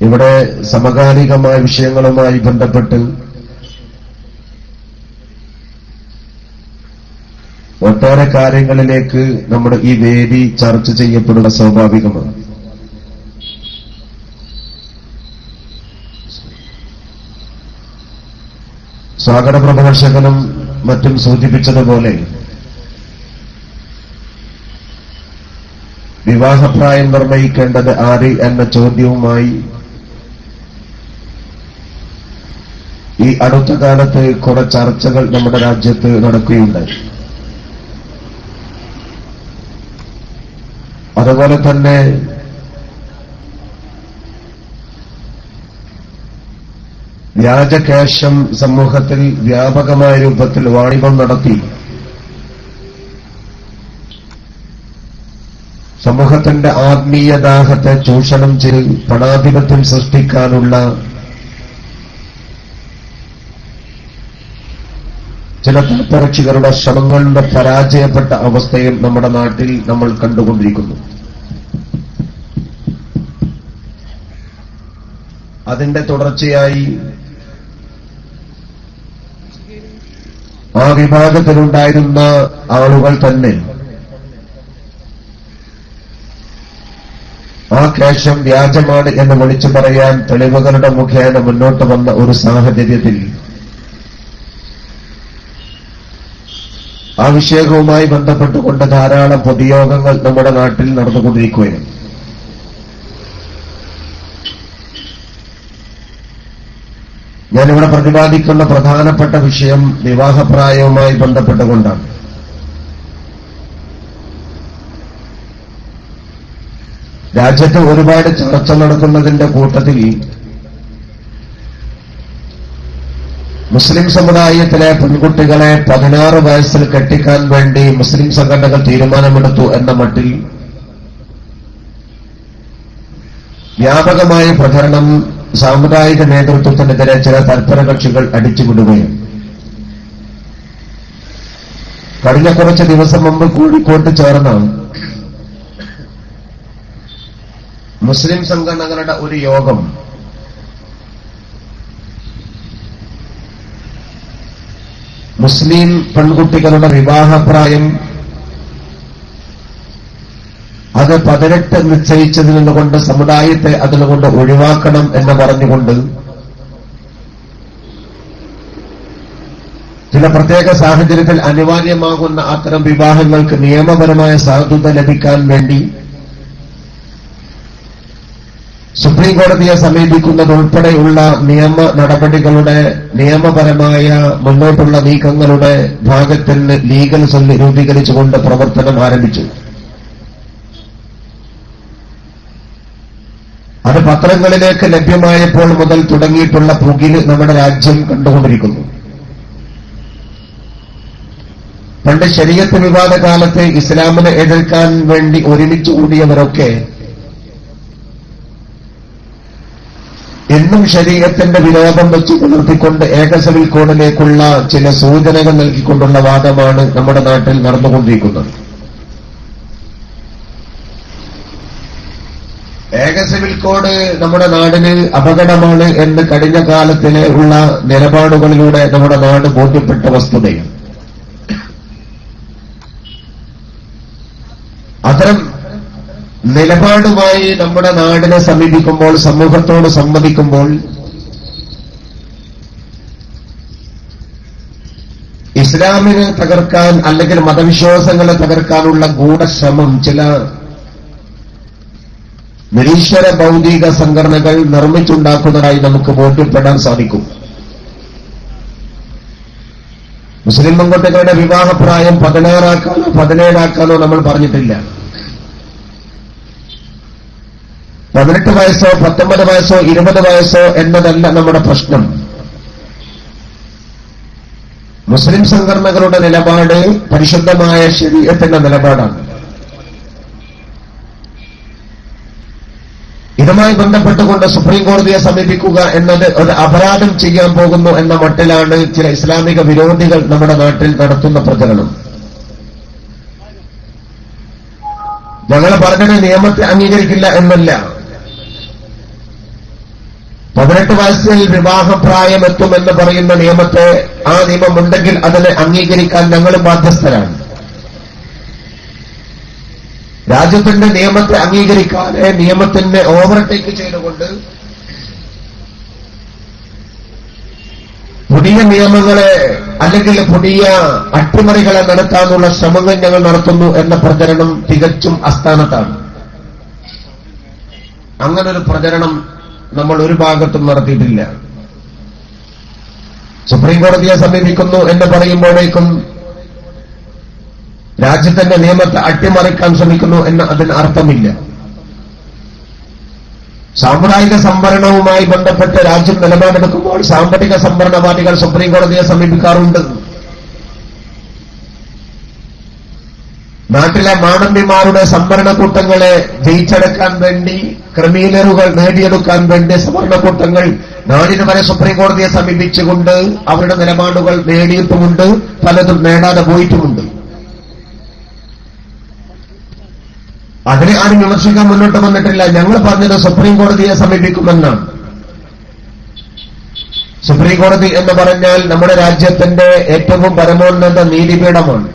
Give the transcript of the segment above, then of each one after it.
ഇവിടെ സമകാലികമായ വിഷയങ്ങളുമായി ബന്ധപ്പെട്ട് ഒട്ടേറെ കാര്യങ്ങളിലേക്ക് നമ്മുടെ ഈ വേദി ചർച്ച ചെയ്യപ്പെടുക സ്വാഭാവികമാണ്. സ്വാഗത പ്രഭാഷകനും മറ്റും സൂചിപ്പിച്ചതുപോലെ വിവാഹപ്രായം നിർണയിക്കേണ്ടത് ആര് എന്ന ചോദ്യവുമായി ഈ അടുത്ത കാലത്ത് കുറെ ചർച്ചകൾ നമ്മുടെ രാജ്യത്ത് നടക്കുകയുണ്ടായി. അതുപോലെ തന്നെ വ്യാജകേശം സമൂഹത്തിൽ വ്യാപകമായ രൂപത്തിൽ വാണിഭം നടത്തി സമൂഹത്തിന്റെ ആത്മീയദാഹത്തെ ചൂഷണം ചെയ്ത് പണാധിപത്യം സൃഷ്ടിക്കാനുള്ള ചില തലപ്പറച്ചികളുടെ ശ്രമങ്ങളുടെ പരാജയപ്പെട്ട അവസ്ഥയും നമ്മുടെ നാട്ടിൽ നമ്മൾ കണ്ടുകൊണ്ടിരിക്കുന്നു. അതിന്റെ തുടർച്ചയായി ആ വിഭാഗത്തിലുണ്ടായിരുന്ന ആളുകൾ തന്നെ ആ കേശം വ്യാജമാണ് എന്ന് വിളിച്ചു പറയാൻ തെളിവുകളുടെ മുഖേന മുന്നോട്ട് വന്ന ഒരു സാഹചര്യത്തിൽ ആ വിഷയവുമായി ബന്ധപ്പെട്ടുകൊണ്ട് ധാരാളം പൊതുയോഗങ്ങൾ നമ്മുടെ നാട്ടിൽ നടന്നുകൊണ്ടിരിക്കുകയാണ്. ഞാനിവിടെ പ്രതിപാദിക്കുന്ന പ്രധാനപ്പെട്ട വിഷയം വിവാഹപ്രായവുമായി ബന്ധപ്പെട്ടുകൊണ്ടാണ്. രാജ്യത്ത് ഒരുപാട് ചർച്ച നടക്കുന്നതിന്റെ കൂട്ടത്തിൽ മുസ്ലിം സമുദായത്തിലെ പെൺകുട്ടികളെ 16 വയസ്സിൽ കെട്ടിക്കാൻ വേണ്ടി മുസ്ലിം സംഘടനകൾ തീരുമാനമെടുത്തു എന്ന മട്ടിൽ വ്യാപകമായ പ്രചരണം സാമുദായിക നേതൃത്വത്തിനെതിരെ ചില തൽപരകക്ഷികൾ അടിച്ചുവിടുകയാണ്. കഴിഞ്ഞ കുറച്ച് ദിവസം മുമ്പ് കോഴിക്കോട്ട് ചേർന്ന മുസ്ലിം സംഘടനകളുടെ ഒരു യോഗം മുസ്ലിം പെൺകുട്ടികളുടെ വിവാഹപ്രായം അത് 18 നിശ്ചയിച്ചതിൽ നിന്നുകൊണ്ട് സമുദായത്തെ അതിനുകൊണ്ട് ഒഴിവാക്കണം എന്ന് പറഞ്ഞുകൊണ്ട് ചില പ്രത്യേക സാഹചര്യത്തിൽ അനിവാര്യമാകുന്ന അത്തരം വിവാഹങ്ങൾക്ക് നിയമപരമായ സാധുത ലഭിക്കാൻ വേണ്ടി സുപ്രീം കോടതിയെ സമീപിക്കുന്നതുൾപ്പെടെയുള്ള നിയമ നടപടികളുടെ നിയമപരമായ മുന്നോട്ടുള്ള നീക്കങ്ങളുടെ ഭാഗത്തിന് ലീഗൽ സെൽ രൂപീകരിച്ചുകൊണ്ട് പ്രവർത്തനം ആരംഭിച്ചു. അത് പത്രങ്ങളിലേക്ക് ലഭ്യമായപ്പോൾ മുതൽ തുടങ്ങിയിട്ടുള്ള പുകില് നമ്മുടെ രാജ്യം കണ്ടുകൊണ്ടിരിക്കുന്നു. പണ്ട് ശരീഅത്ത് വിവാദ കാലത്ത് ഇസ്ലാമിനെ എതിർക്കാൻ വേണ്ടി ഒരുമിച്ച് കൂടിയവരൊക്കെ എന്നും ശരീഅത്തിന്റെ വിരോധം വെച്ച് പുലർത്തിക്കൊണ്ട് ഏക സിവിൽ കോഡിലേക്കുള്ള ചില സൂചനകൾ നൽകിക്കൊണ്ടുള്ള വാദമാണ് നമ്മുടെ നാട്ടിൽ നടന്നുകൊണ്ടിരിക്കുന്നത്. ഏക സിവിൽ കോഡ് നമ്മുടെ നാടിന് അപകടമാണ് എന്ന് കഴിഞ്ഞ കാലത്തിലെ ഉള്ള നിലപാടുകളിലൂടെ നമ്മുടെ നാട് ബോധ്യപ്പെട്ട വസ്തുതയാണ്. അത്തരം നിലപാടുമായി നമ്മുടെ നാടിനെ സമീപിക്കുമ്പോൾ, സമൂഹത്തോട് സംവദിക്കുമ്പോൾ ഇസ്ലാമിനെ തകർക്കാൻ അല്ലെങ്കിൽ മതവിശ്വാസങ്ങളെ തകർക്കാനുള്ള ഗൂഢശ്രമം ചില നിരീശ്വര ഭൗതിക സംഘടനകൾ നിർമ്മിച്ചുണ്ടാക്കുന്നതായി നമുക്ക് ബോധ്യപ്പെടാൻ സാധിക്കും. മുസ്ലിം പെൺകുട്ടികളുടെ വിവാഹപ്രായം 16 ആക്കാനോ 17 ആക്കാനോ നമ്മൾ പറഞ്ഞിട്ടില്ല. 18 വയസ്സോ 19 വയസ്സോ 20 വയസ്സോ എന്നതല്ല നമ്മുടെ പ്രശ്നം. മുസ്ലിം സംഘടനകളുടെ നിലപാട് പരിശുദ്ധമായ ശരീഅത്തിന്റെ നിലപാടാണ്. ഇതുമായി ബന്ധപ്പെട്ടുകൊണ്ട് സുപ്രീം കോടതിയെ സമീപിക്കുക എന്നത് ഒരു അപരാധം ചെയ്യാൻ പോകുന്നു എന്ന മട്ടിലാണ് ചില ഇസ്ലാമിക വിരോധികൾ നമ്മുടെ നാട്ടിൽ നടത്തുന്ന പ്രചരണം. ഞങ്ങൾ പറഞ്ഞത് നിയമത്തെ അംഗീകരിക്കില്ല എന്നല്ല, 18 വയസ്സിൽ വിവാഹപ്രായമെത്തുമെന്ന് പറയുന്ന നിയമത്തെ, ആ നിയമമുണ്ടെങ്കിൽ അതിനെ അംഗീകരിക്കാൻ ഞങ്ങളും ബാധ്യസ്ഥരാണ്. രാജ്യത്തിന്റെ നിയമത്തെ അംഗീകരിക്കാതെ നിയമത്തിനെ ഓവർടേക്ക് ചെയ്തുകൊണ്ട് പുതിയ നിയമങ്ങളെ അല്ലെങ്കിൽ പുതിയ അട്ടിമറികളെ നടത്താനുള്ള ശ്രമങ്ങൾ ഞങ്ങൾ നടത്തുന്നു എന്ന പ്രചരണം തികച്ചും അസ്ഥാനത്താണ്. അങ്ങനൊരു പ്രചരണം നമ്മൾ ഒരു ഭാഗത്തും നടത്തിയിട്ടില്ല. സുപ്രീംകോടതിയെ സമീപിക്കുന്നു എന്ന് പറയുമ്പോഴേക്കും രാജ്യത്തിന്റെ നിയമത്തെ അട്ടിമറിക്കാൻ ശ്രമിക്കുന്നു എന്ന് അതിന് അർത്ഥമില്ല. സാമുദായിക സംവരണവുമായി ബന്ധപ്പെട്ട് രാജ്യം നിലപാടെടുക്കുമ്പോൾ സാമ്പത്തിക സംവരണവാദികൾ സുപ്രീംകോടതിയെ സമീപിക്കാറുണ്ട്. നാട്ടിലെ മാടമ്പിമാരുടെ സംവരണക്കൂട്ടങ്ങളെ ജയിച്ചെടുക്കാൻ വേണ്ടി, ക്രിമിനലുകൾ നേടിയെടുക്കാൻ വേണ്ടി സംവരണക്കൂട്ടങ്ങൾ നാടിന് വരെ സുപ്രീംകോടതിയെ സമീപിച്ചുകൊണ്ട് അവരുടെ നിലപാടുകൾ നേടിയിട്ടുമുണ്ട്, പലതും നേടാതെ പോയിട്ടുമുണ്ട്. അതിനെ ആരും വിമർശിക്കാൻ മുന്നോട്ട് വന്നിട്ടില്ല. ഞങ്ങൾ പറഞ്ഞത് സുപ്രീംകോടതിയെ സമീപിക്കുമെന്നാണ്. സുപ്രീംകോടതി എന്ന് പറഞ്ഞാൽ നമ്മുടെ രാജ്യത്തിന്റെ ഏറ്റവും പരമോന്നത നീതിപീഠമാണ്.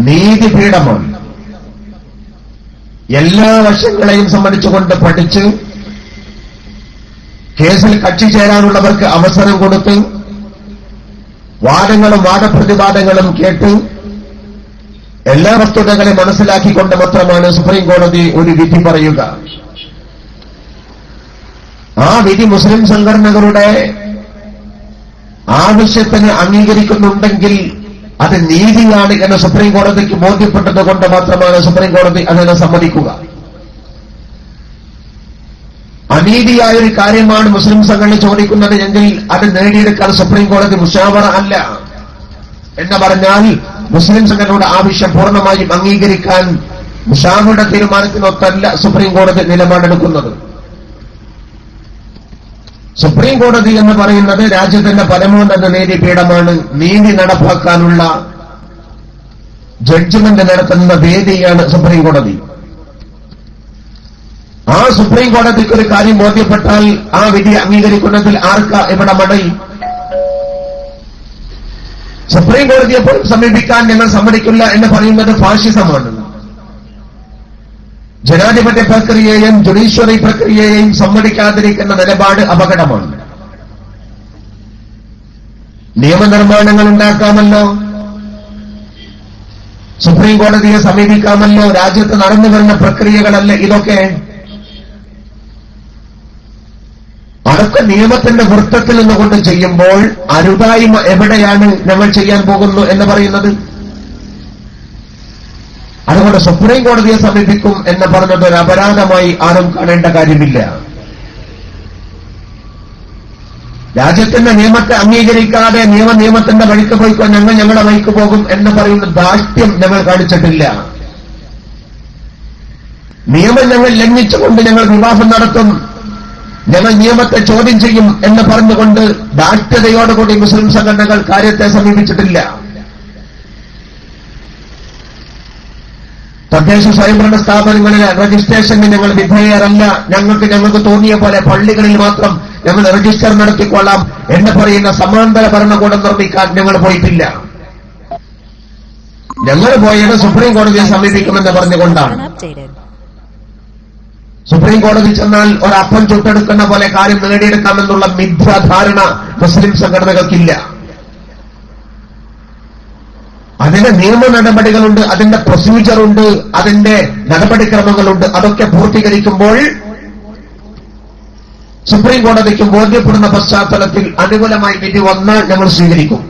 നീതിപീഠമാണ്. എല്ലാ വശങ്ങളെയും സംബന്ധിച്ചുകൊണ്ട് പഠിച്ച് കേസിൽ കക്ഷി ചേരാനുള്ളവർക്ക് അവസരം കൊടുത്ത് വാദങ്ങളും വാദപ്രതിവാദങ്ങളും കേട്ട് എല്ലാ വസ്തുതകളെ മനസ്സിലാക്കിക്കൊണ്ട് മാത്രമാണ് സുപ്രീംകോടതി ഒരു വിധി പറയുക. ആ വിധി മുസ്ലിം സംഘടനകളുടെ ആവശ്യത്തിന് അംഗീകരിക്കുന്നുണ്ടെങ്കിൽ അത് നീതിയാണ് എന്ന് സുപ്രീംകോടതിക്ക് ബോധ്യപ്പെട്ടതുകൊണ്ട് മാത്രമാണ് സുപ്രീംകോടതി അതിനെ സമ്മതിക്കുക. അനീതിയായൊരു കാര്യമാണ് മുസ്ലിം സംഘടന ചോദിക്കുന്നത് എങ്കിൽ അത് നേടിയെടുക്കാൻ സുപ്രീംകോടതി മുശാവറ അല്ല എന്ന് പറഞ്ഞാൽ മുസ്ലിം സംഘടനയുടെ ആവശ്യം പൂർണ്ണമായും അംഗീകരിക്കാൻ മുശാവറയുടെ തീരുമാനത്തിനൊത്തല്ല സുപ്രീംകോടതി നിലപാടെടുക്കുന്നത്. സുപ്രീംകോടതി എന്ന് പറയുന്നത് രാജ്യത്തിന്റെ പരമോന്നത നീതിപീഠമാണ്. നീതി നടപ്പാക്കാനുള്ള ജഡ്ജ്മെന്റ് നടത്തുന്ന വേദിയാണ് സുപ്രീംകോടതി. ആ സുപ്രീംകോടതിക്ക് ഒരു കാര്യം ബോധ്യപ്പെട്ടാൽ ആ വിധി അംഗീകരിക്കുന്നതിൽ ആർക്കാ ഇവിടെ മടയി? സുപ്രീംകോടതിയെ പോലും സമീപിക്കാൻ ഞങ്ങൾ സമ്മതിക്കില്ല എന്ന് പറയുന്നത് ഫാഷിസമാണ്. ജനാധിപത്യ പ്രക്രിയയെയും ജുഡീഷ്യറി പ്രക്രിയയെയും സമ്മതിക്കാതിരിക്കുന്ന നിലപാട് അപകടമാണ്. നിയമനിർമ്മാണങ്ങൾ ഉണ്ടാക്കാമല്ലോ, സുപ്രീംകോടതിയെ സമീപിക്കാമല്ലോ. രാജ്യത്ത് നടന്നു വരുന്ന പ്രക്രിയകളല്ല ഇതൊക്കെ. അതൊക്കെ നിയമത്തിന്റെ വൃത്തത്തിൽ നിന്നുകൊണ്ട് ചെയ്യുമ്പോൾ അരുതായ്മ എവിടെയാണ് ഞങ്ങൾ ചെയ്യാൻ പോകുന്നു എന്ന് പറയുന്നത്? അതുകൊണ്ട് സുപ്രീം കോടതിയെ സമീപിക്കും എന്ന് പറഞ്ഞത് ഒരു അപരാധമായി ആരും കാണേണ്ട കാര്യമില്ല. രാജ്യത്തിന്റെ നിയമത്തെ അംഗീകരിക്കാതെ നിയമത്തിന്റെ വഴിക്ക് പോയിക്കോ, ഞങ്ങൾ ഞങ്ങളുടെ വഴിക്ക് പോകും എന്ന് പറയുന്ന ധാർഷ്ട്യം ഞങ്ങൾ കാണിച്ചിട്ടില്ല. നിയമം ഞങ്ങൾ ലംഘിച്ചുകൊണ്ട് ഞങ്ങൾ വിവാഹം നടത്തും, ഞങ്ങൾ നിയമത്തെ ചോദ്യം ചെയ്യും എന്ന് പറഞ്ഞുകൊണ്ട് ധാർഷ്ട്യതയോടുകൂടി മുസ്ലിം സംഘടനകൾ കാര്യത്തെ സമീപിച്ചിട്ടില്ല. തദ്ദേശ സ്വയംഭരണ സ്ഥാപനങ്ങളിലെ രജിസ്ട്രേഷന് ഞങ്ങൾ വിധേയരല്ല, ഞങ്ങൾക്ക് തോന്നിയ പോലെ പള്ളികളിൽ മാത്രം ഞങ്ങൾ രജിസ്റ്റർ നടത്തിക്കൊള്ളാം എന്ന് പറയുന്ന സമാന്തര ഭരണകൂടം നിർമ്മിക്കാൻ ഞങ്ങൾ പോയിട്ടില്ല. ഞങ്ങൾ പോയത് സുപ്രീം കോടതിയെ സമീപിക്കുമെന്ന് പറഞ്ഞുകൊണ്ടാണ്. സുപ്രീം കോടതി ചെന്നാൽ ഒരപ്പം ചുട്ടെടുക്കുന്ന പോലെ കാര്യം നേടിയെടുക്കാമെന്നുള്ള മിഥ്യാധാരണ മുസ്ലിം സംഘടനകൾക്കില്ല. അതിന്റെ നിയമ നടപടികളുണ്ട്, അതിന്റെ പ്രൊസീജിയറുണ്ട്, അതിന്റെ നടപടിക്രമങ്ങളുണ്ട്. അതൊക്കെ പൂർത്തീകരിക്കുമ്പോൾ സുപ്രീം കോടതിക്ക് ബോധ്യപ്പെടുന്ന പശ്ചാത്തലത്തിൽ അനുകൂലമായി വിധി വന്നാൽ ഞങ്ങൾ സ്വീകരിക്കും.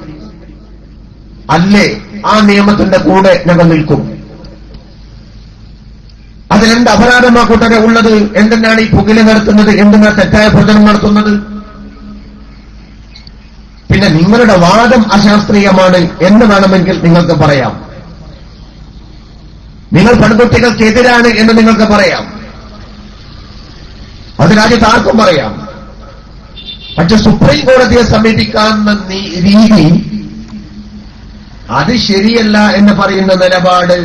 അല്ലേ ആ നിയമത്തിന്റെ കൂടെ ഞങ്ങൾ നിൽക്കും. അതിലെന്ത് അപരാധമാ കൂട്ടരെ ഉള്ളത്? എന്തിനാണ് ഈ പുകില് നടത്തുന്നത്? എന്തിനാണ് തെറ്റായ പ്രചരണം നടത്തുന്നത്? പിന്നെ നിങ്ങളുടെ വാദം അശാസ്ത്രീയമാണ് എന്ന് വേണമെങ്കിൽ നിങ്ങൾക്ക് പറയാം. നിങ്ങൾ പെൺകുട്ടികൾക്കെതിരാണ് എന്ന് നിങ്ങൾക്ക് പറയാം. അത് രാജ്യത്ത് ആർക്കും പറയാം. പക്ഷെ സുപ്രീം കോടതിയെ സമീപിക്കാവുന്ന രീതി അത് ശരിയല്ല എന്ന് പറയുന്ന നിലപാട്,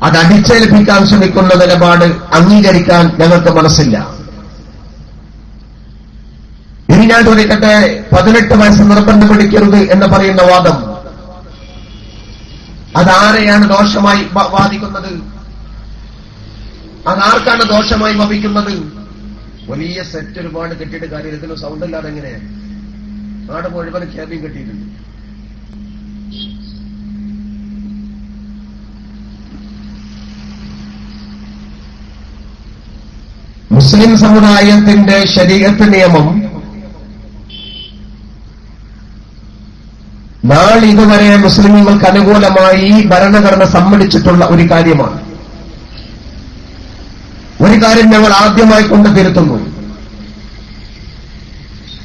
അത് അടിച്ചേൽപ്പിക്കാൻ ശ്രമിക്കുന്ന നിലപാട് അംഗീകരിക്കാൻ ഞങ്ങൾക്ക് മനസ്സില്ല. ഇനി ഞാൻ ചോദിക്കട്ടെ, 18 വയസ്സ് നിർബന്ധം പിടിക്കരുത് എന്ന് പറയുന്ന വാദം അതാരെയാണ് ദോഷമായി ബാധിക്കുന്നത്? അതാർക്കാണ് ദോഷമായി ഭവിക്കുന്നത്? വലിയ സെറ്റ് ഒരുപാട് കെട്ടിയിട്ട് കാര്യം, ഇതിന് സൗണ്ട് ഇല്ലാതെ എങ്ങനെയാണ്? നാട് മുഴുവൻ ക്യാബിൻ കെട്ടിയിട്ടുണ്ട്. മുസ്ലിം സമുദായത്തിന്റെ ശരീഅത്ത് നിയമം നാളിതുവരെ മുസ്ലിമുകൾക്ക് അനുകൂലമായി ഭരണഘടന സമ്മതിച്ചിട്ടുള്ള ഒരു കാര്യമാണ്. ഒരു കാര്യം ഞങ്ങൾ ആദ്യമായി കൊണ്ട് തിരുത്തുന്നു.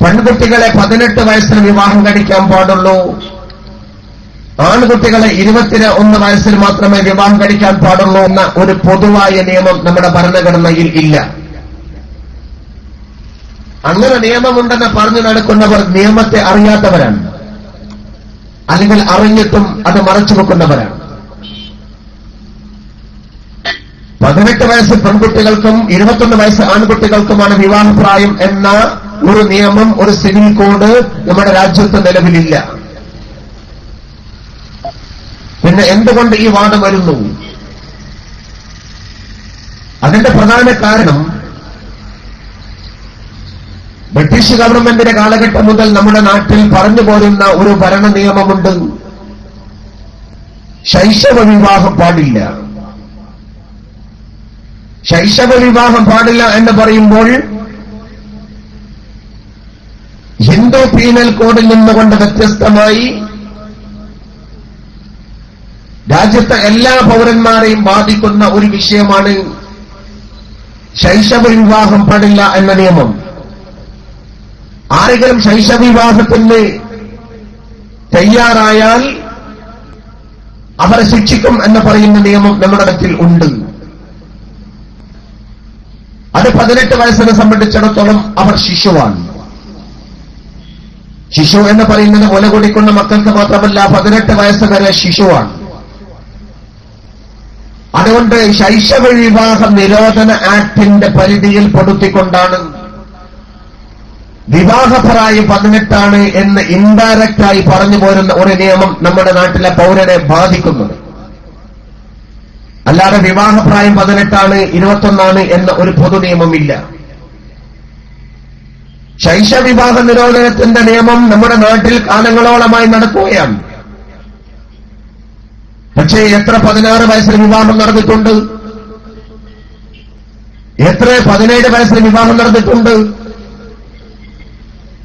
പെൺകുട്ടികളെ 18 വയസ്സിന് വിവാഹം കഴിക്കാൻ പാടുള്ളൂ. ആൺകുട്ടികളെ 21 വയസ്സിൽ മാത്രമേ വിവാഹം കഴിക്കാൻ പാടുള്ളൂ എന്ന ഒരു പൊതുവായ നിയമം നമ്മുടെ ഭരണഘടനയിൽ ഇല്ല. അങ്ങനെ നിയമമുണ്ടെന്ന് പറഞ്ഞു നടക്കുന്നവർ നിയമത്തെ അറിയാത്തവരാണ്, അല്ലെങ്കിൽ അറിഞ്ഞിട്ടും അത് മറച്ചു വെക്കുന്നവരാണ്. 18 വയസ്സ് പെൺകുട്ടികൾക്കും 21 വയസ്സ് ആൺകുട്ടികൾക്കുമാണ് വിവാഹപ്രായം എന്ന ഒരു നിയമം, ഒരു സിവിൽ കോഡ് നമ്മുടെ രാജ്യത്ത് നിലവിലില്ല. പിന്നെ എന്തുകൊണ്ട് ഈ വാദം വരുന്നു? അതിന്റെ പ്രധാന കാരണം ബ്രിട്ടീഷ് ഗവൺമെന്റിന്റെ കാലഘട്ടം മുതൽ നമ്മുടെ നാട്ടിൽ പറഞ്ഞു പോരുന്ന ഒരു ഭരണ നിയമമുണ്ട്. ശൈശവ വിവാഹം പാടില്ല. ശൈശവ വിവാഹം പാടില്ല എന്ന് പറയുമ്പോൾ ഹിന്ദു പീനൽ കോഡിൽ നിന്നുകൊണ്ട് വ്യത്യസ്തമായി രാജ്യത്തെ എല്ലാ പൗരന്മാരെയും ബാധിക്കുന്ന ഒരു വിഷയമാണ് ശൈശവ വിവാഹം പാടില്ല എന്ന നിയമം. ആരെങ്കിലും ശൈശവ വിവാഹത്തിന് തയ്യാറായാൽ അവരെ ശിക്ഷിക്കും എന്ന് പറയുന്ന നിയമം നമ്മുടെ നാട്ടിൽ ഉണ്ട്. അത് 18 വയസ്സിനെ സംബന്ധിച്ചിടത്തോളം അവർ ശിശുവാണ്. ശിശു എന്ന് പറയുന്നത് മുല കുടിക്കുന്ന മക്കൾക്ക് മാത്രമല്ല, 18 വയസ്സ് വരെ ശിശുവാണ്. അതുകൊണ്ട് ശൈശവ വിവാഹ നിരോധന ആക്ടിന്റെ പരിധിയിൽ പെടുത്തിക്കൊണ്ടാണ് വിവാഹപ്രായം 18 എന്ന് ഇൻഡയറക്റ്റായി പറഞ്ഞു പോരുന്ന ഒരു നിയമം നമ്മുടെ നാട്ടിലെ പൗരനെ ബാധിക്കുന്നത്. അല്ലാതെ വിവാഹപ്രായം 18 21 എന്ന ഒരു പൊതു നിയമമില്ല. ശൈശവ വിവാഹ നിരോധനത്തിന്റെ നിയമം നമ്മുടെ നാട്ടിൽ കാലങ്ങളോളമായി നടക്കുകയാണ്. പക്ഷേ എത്ര 16 വയസ്സിൽ വിവാഹം നടന്നിട്ടുണ്ട്? എത്ര 17 വയസ്സിൽ വിവാഹം നടന്നിട്ടുണ്ട്?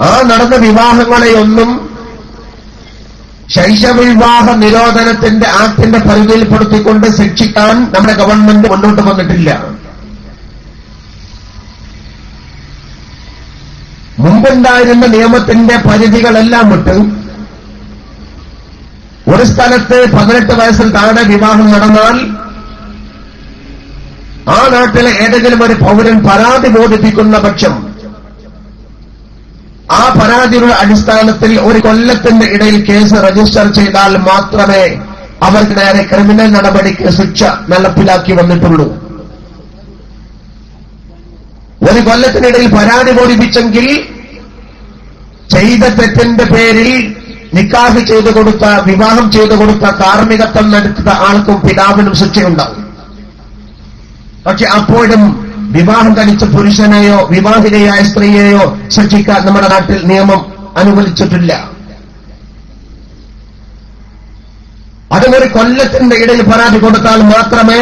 ആ നടന്ന വിവാഹങ്ങളെയൊന്നും ശൈശവ വിവാഹ നിരോധനത്തിന്റെ ആക്ടിന്റെ പരിധിയിൽപ്പെടുത്തിക്കൊണ്ട് ശിക്ഷിക്കാൻ നമ്മുടെ ഗവൺമെന്റ് മുന്നോട്ട് വന്നിട്ടില്ല. മുമ്പുണ്ടായിരുന്ന നിയമത്തിന്റെ പരിധികളെല്ലാം വിട്ട് ഒരു സ്ഥലത്ത് 18 വയസ്സിൽ താഴെ വിവാഹം നടന്നാൽ ആ നാട്ടിലെ ഏതെങ്കിലും ഒരു പൗരൻ പരാതി ബോധിപ്പിക്കുന്ന പക്ഷം ആ പരാതിയുടെ അടിസ്ഥാനത്തിൽ ഒരു കൊല്ലത്തിന്റെ ഇടയിൽ കേസ് രജിസ്റ്റർ ചെയ്താൽ മാത്രമേ അവർക്ക് നേരെ ക്രിമിനൽ നടപടിക്ക് ശിക്ഷ നടപ്പിലാക്കി വന്നിട്ടുള്ളൂ. ഒരു കൊല്ലത്തിനിടയിൽ പരാതി ബോധിപ്പിച്ചെങ്കിൽ ചെയ്ത തെറ്റിന്റെ പേരിൽ നിക്കാഹ് ചെയ്തു കൊടുത്ത, വിവാഹം ചെയ്തു കൊടുത്ത, കാർമ്മികത്വം നടത്തിയ ആൾക്കും പിതാവിനും ശിക്ഷയുണ്ടാവും. പക്ഷെ അപ്പോഴും വിവാഹം കഴിച്ച പുരുഷനെയോ വിവാഹിതയായ സ്ത്രീയെയോ ശിക്ഷിക്കാൻ നമ്മുടെ നാട്ടിൽ നിയമം അനുവദിച്ചിട്ടില്ല. അത് ഒരു കൊല്ലത്തിന്റെ ഇടയിൽ പരാതി കൊടുത്താൽ മാത്രമേ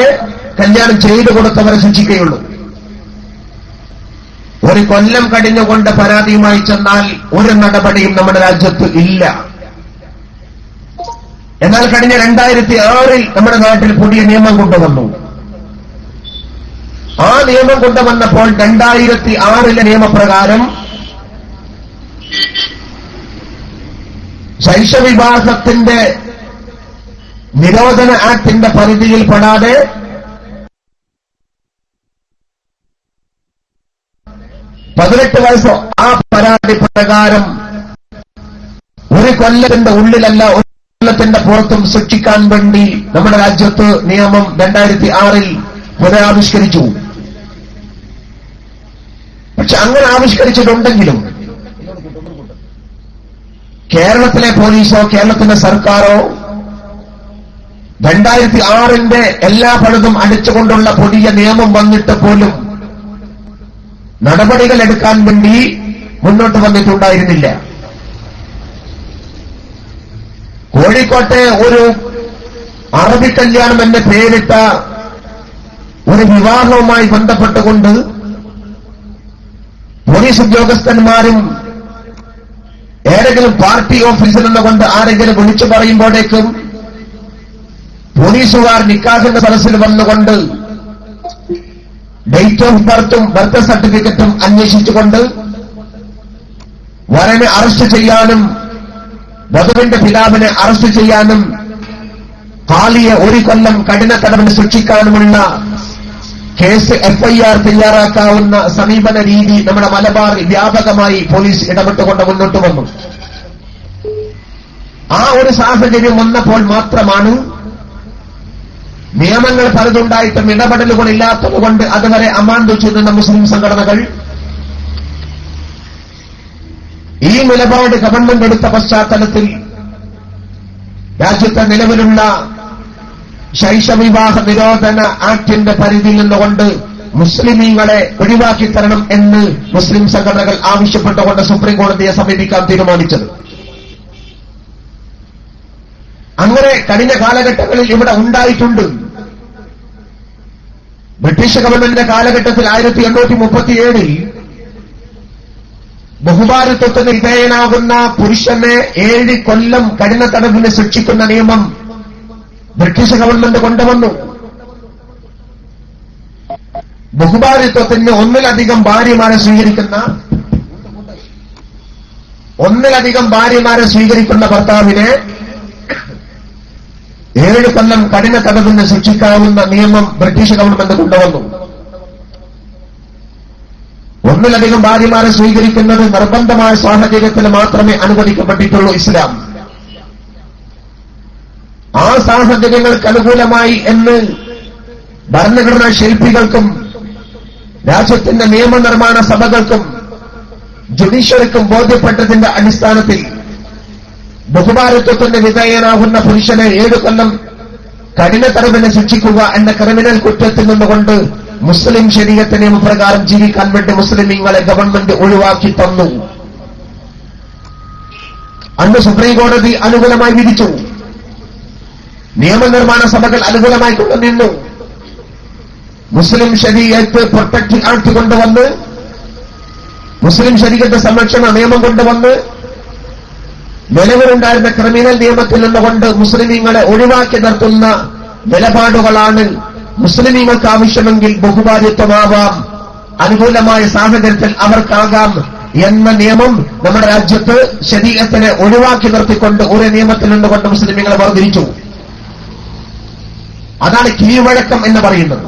കല്യാണം ചെയ്തു കൊടുത്തവരെ ശിക്ഷിക്കുകയുള്ളൂ. ഒരു കൊല്ലം കഴിഞ്ഞുകൊണ്ട് പരാതിയുമായി ചെന്നാൽ ഒരു നടപടിയും നമ്മുടെ രാജ്യത്ത് ഇല്ല. എന്നാൽ കഴിഞ്ഞ 2006 നമ്മുടെ നാട്ടിൽ പുതിയ നിയമം കൊണ്ടുവന്നു. ആ നിയമം കൊണ്ടുവന്നപ്പോൾ 2006 നിയമപ്രകാരം ശൈശവിവാഹത്തിന്റെ നിരോധന ആക്ടിന്റെ പരിധിയിൽപ്പെടാതെ 18 വയസ്സോ ആ പരാതി പ്രകാരം ഒരു കൊല്ലത്തിന്റെ ഉള്ളിലല്ല ഒരു കൊല്ലത്തിന്റെ പുറത്തും ശിക്ഷിക്കാൻ വേണ്ടി നമ്മുടെ രാജ്യത്ത് നിയമം 2006 പുനരാവിഷ്കരിച്ചു. പക്ഷെ അങ്ങനെ ആവിഷ്കരിച്ചിട്ടുണ്ടെങ്കിലും കേരളത്തിലെ പോലീസോ കേരളത്തിലെ സർക്കാരോ 2006 എല്ലാ പഴുതും അടിച്ചുകൊണ്ടുള്ള പുതിയ നിയമം വന്നിട്ട് പോലും നടപടികൾ എടുക്കാൻ വേണ്ടി മുന്നോട്ട് വന്നിട്ടുണ്ടായിരുന്നില്ല. കോഴിക്കോട്ടെ ഒരു അറബി കല്യാണം എന്ന പേരിട്ട ഒരു വിവാഹവുമായി ബന്ധപ്പെട്ടുകൊണ്ട് പോലീസ് ഉദ്യോഗസ്ഥന്മാരും ഏതെങ്കിലും പാർട്ടി ഓഫീസിൽ നിന്നുകൊണ്ട് ആരെങ്കിലും വിളിച്ചു പറയുമ്പോഴേക്കും പോലീസുകാർ നിക്കാഹിന്റെ സദസ്സിൽ വന്നുകൊണ്ട് ഡേറ്റ് ഓഫ് ബർത്തും ബർത്ത് സർട്ടിഫിക്കറ്റും അന്വേഷിച്ചുകൊണ്ട് വരനെ അറസ്റ്റ് ചെയ്യാനും വധുവിന്റെ പിതാവിനെ അറസ്റ്റ് ചെയ്യാനും കാളിയെ 1 കൊല്ലം കഠിന തടവിന് ശിക്ഷിക്കാനുമുള്ള കേസ് FIR തയ്യാറാക്കാവുന്ന സമീപന രീതി നമ്മുടെ മലബാറിൽ വ്യാപകമായി പോലീസ് ഇടപെട്ടുകൊണ്ട് മുന്നോട്ട് വന്നു. ആ ഒരു സാഹചര്യം വന്നപ്പോൾ മാത്രമാണ് നിയമങ്ങൾ പലതുണ്ടായിട്ടും ഇടപെടലുകളില്ലാത്തതുകൊണ്ട് അതുവരെ അമാന്തിച്ചു നിന്ന മുസ്ലിം സംഘടനകൾ ഈ നിലപാട് ഗവൺമെന്റ് എടുത്ത പശ്ചാത്തലത്തിൽ രാജ്യത്തെ നിലവിലുള്ള ശൈശവിവാഹ നിരോധന ആക്ടിന്റെ പരിധിയിൽ നിന്നുകൊണ്ട് മുസ്ലിമീങ്ങളെ ഒഴിവാക്കി തരണം എന്ന് മുസ്ലിം സംഘടനകൾ ആവശ്യപ്പെട്ടുകൊണ്ട് സുപ്രീം കോടതിയെ സമീപിക്കാൻ തീരുമാനിച്ചത്. അങ്ങനെ കഴിഞ്ഞ കാലഘട്ടങ്ങളിൽ ഇവിടെ ഉണ്ടായിട്ടുണ്ട്. ബ്രിട്ടീഷ് ഗവൺമെന്റിന്റെ കാലഘട്ടത്തിൽ 1837 ബഹുഭാര്യത്വത്തിന് വിധേയനാകുന്ന പുരുഷനെ 7 കൊല്ലം കഠിന തടവിന് ശിക്ഷിക്കുന്ന നിയമം ബ്രിട്ടീഷ് ഗവൺമെന്റ് കൊണ്ടുവന്നു. ബഹുഭാര്യത്വത്തിന് ഒന്നിലധികം ഭാര്യമാരെ സ്വീകരിക്കുന്ന ഭർത്താവിനെ 7 കൊല്ലം കഠിന തടവിന് ശിക്ഷിക്കാവുന്ന നിയമം ബ്രിട്ടീഷ് ഗവൺമെന്റ് കൊണ്ടുവന്നു. ഒന്നിലധികം ഭാര്യമാരെ സ്വീകരിക്കുന്നത് നിർബന്ധമായ സാഹചര്യത്തിൽ മാത്രമേ അനുവദിക്കപ്പെട്ടിട്ടുള്ളൂ ഇസ്ലാം. ആ സാഹചര്യങ്ങൾക്ക് അനുകൂലമായി എന്ന് ഭരണഘടനാ ശില്പികൾക്കും രാജ്യത്തിന്റെ നിയമനിർമ്മാണ സഭകൾക്കും ജുഡീഷ്യറിക്കും ബോധ്യപ്പെട്ടതിന്റെ അടിസ്ഥാനത്തിൽ ബഹുഭാര്യത്വത്തിന് വിധേയനാകുന്ന പുരുഷനെ 7 കൊല്ലം കഠിന തടവിന് ശിക്ഷിക്കുക എന്ന ക്രിമിനൽ കുറ്റത്തിൽ നിന്നുകൊണ്ട് മുസ്ലിം ശരീഅത്ത് നിയമപ്രകാരം ജീവിക്കാൻ വേണ്ടി മുസ്ലിമീങ്ങളെ ഗവൺമെന്റ് ഒഴിവാക്കി തന്നു. അന്ന് സുപ്രീം കോടതി അനുകൂലമായി വിധിച്ചു. നിയമനിർമ്മാണ സഭകൾ അനുകൂലമായി കൊണ്ടുനിന്നു. മുസ്ലിം ശരീഅത്ത് പ്രൊട്ടക്ട് ആക്ട് കൊണ്ടുവന്ന് മുസ്ലിം ശരീഅത്ത് സംരക്ഷണ നിയമം കൊണ്ടുവന്ന് നിലവിലുണ്ടായിരുന്ന ക്രിമിനൽ നിയമത്തിൽ നിന്നുകൊണ്ട് മുസ്ലിമീങ്ങളെ ഒഴിവാക്കി നിർത്തുന്ന നിലപാടുകളാണ്. മുസ്ലിമീങ്ങൾക്ക് ആവശ്യമെങ്കിൽ ബഹുഭാര്യത്വമാവാം, അനുകൂലമായ സാഹചര്യത്തിൽ അവർക്കാകാം എന്ന നിയമം നമ്മുടെ രാജ്യത്ത് ശരീഅത്തിനെ ഒഴിവാക്കി നിർത്തിക്കൊണ്ട് ഒരു നിയമത്തിൽ നിന്നുകൊണ്ട് മുസ്ലിമീങ്ങളെ വേർതിരിച്ചു. അതാണ് കീഴ്വഴക്കം എന്ന് പറയുന്നത്.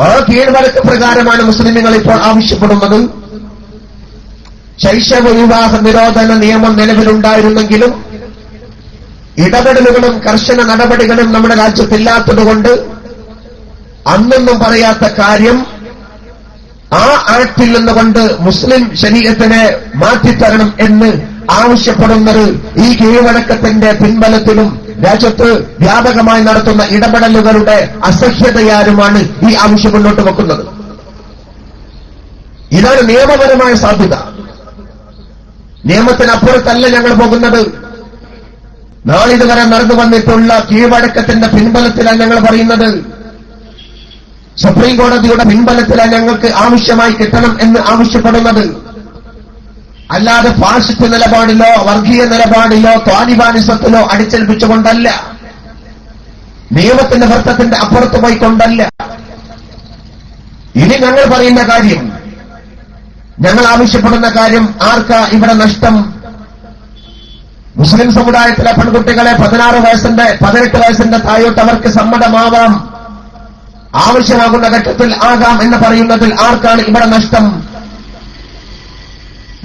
ആ കീഴ്വഴക്ക പ്രകാരമാണ് മുസ്ലിമീങ്ങൾ ഇപ്പോൾ ആവശ്യപ്പെടുന്നത്. ശൈശവ വിവാഹ നിരോധന നിയമം നിലവിലുണ്ടായിരുന്നെങ്കിലും ഇടപെടലുകളും കർശന നടപടികളും നമ്മുടെ രാജ്യത്തില്ലാത്തതുകൊണ്ട് അന്നൊന്നും പറയാത്ത കാര്യം ആ ആക്ടിൽ നിന്നുകൊണ്ട് മുസ്ലിം ശരീഅത്തിനെ മാറ്റിത്തരണം എന്ന് ആവശ്യപ്പെടുന്നത് ഈ കീഴ്വഴക്കത്തിന്റെ പിൻബലത്തിലും രാജ്യത്ത് വ്യാപകമായി നടത്തുന്ന ഇടപെടലുകളുടെ അസഹ്യതയാലുമാണ് ഈ ആവശ്യം മുന്നോട്ട് വെക്കുന്നത്. ഇതാണ് നിയമപരമായ സാധ്യത. നിയമത്തിനപ്പുറത്തല്ല ഞങ്ങൾ പോകുന്നത്. നാളിതുവരെ നടന്നു വന്നിട്ടുള്ള കീഴ്വഴക്കത്തിന്റെ പിൻബലത്തിലാണ് ഞങ്ങൾ പറയുന്നത്. സുപ്രീം കോടതിയുടെ പിൻബലത്തിലാണ് ഞങ്ങൾക്ക് ആവശ്യമായി കിട്ടണം എന്ന് ആവശ്യപ്പെടുന്നത്. അല്ലാതെ ഫാസിസ്റ്റ് നിലപാടിലോ വർഗീയ നിലപാടിലോ താലിബാനിസത്തിലോ അടിച്ചേൽപ്പിച്ചുകൊണ്ടല്ല, നിയമത്തിന്റെ വൃത്തത്തിന്റെ അപ്പുറത്ത് പോയിക്കൊണ്ടല്ല. ഇനി ഞങ്ങൾ പറയുന്ന കാര്യം, ഞങ്ങൾ ആവശ്യപ്പെടുന്ന കാര്യം ആർക്കാ ഇവിടെ നഷ്ടം? മുസ്ലിം സമുദായത്തിലെ പെൺകുട്ടികളെ 18 വയസ്സിന്റെ താഴോട്ട് അവർക്ക് സമ്മതമാവാം, ആവശ്യമാകുന്ന ഘട്ടത്തിൽ ആകാം എന്ന് പറയുന്നതിൽ ആർക്കാണ് ഇവിടെ നഷ്ടം?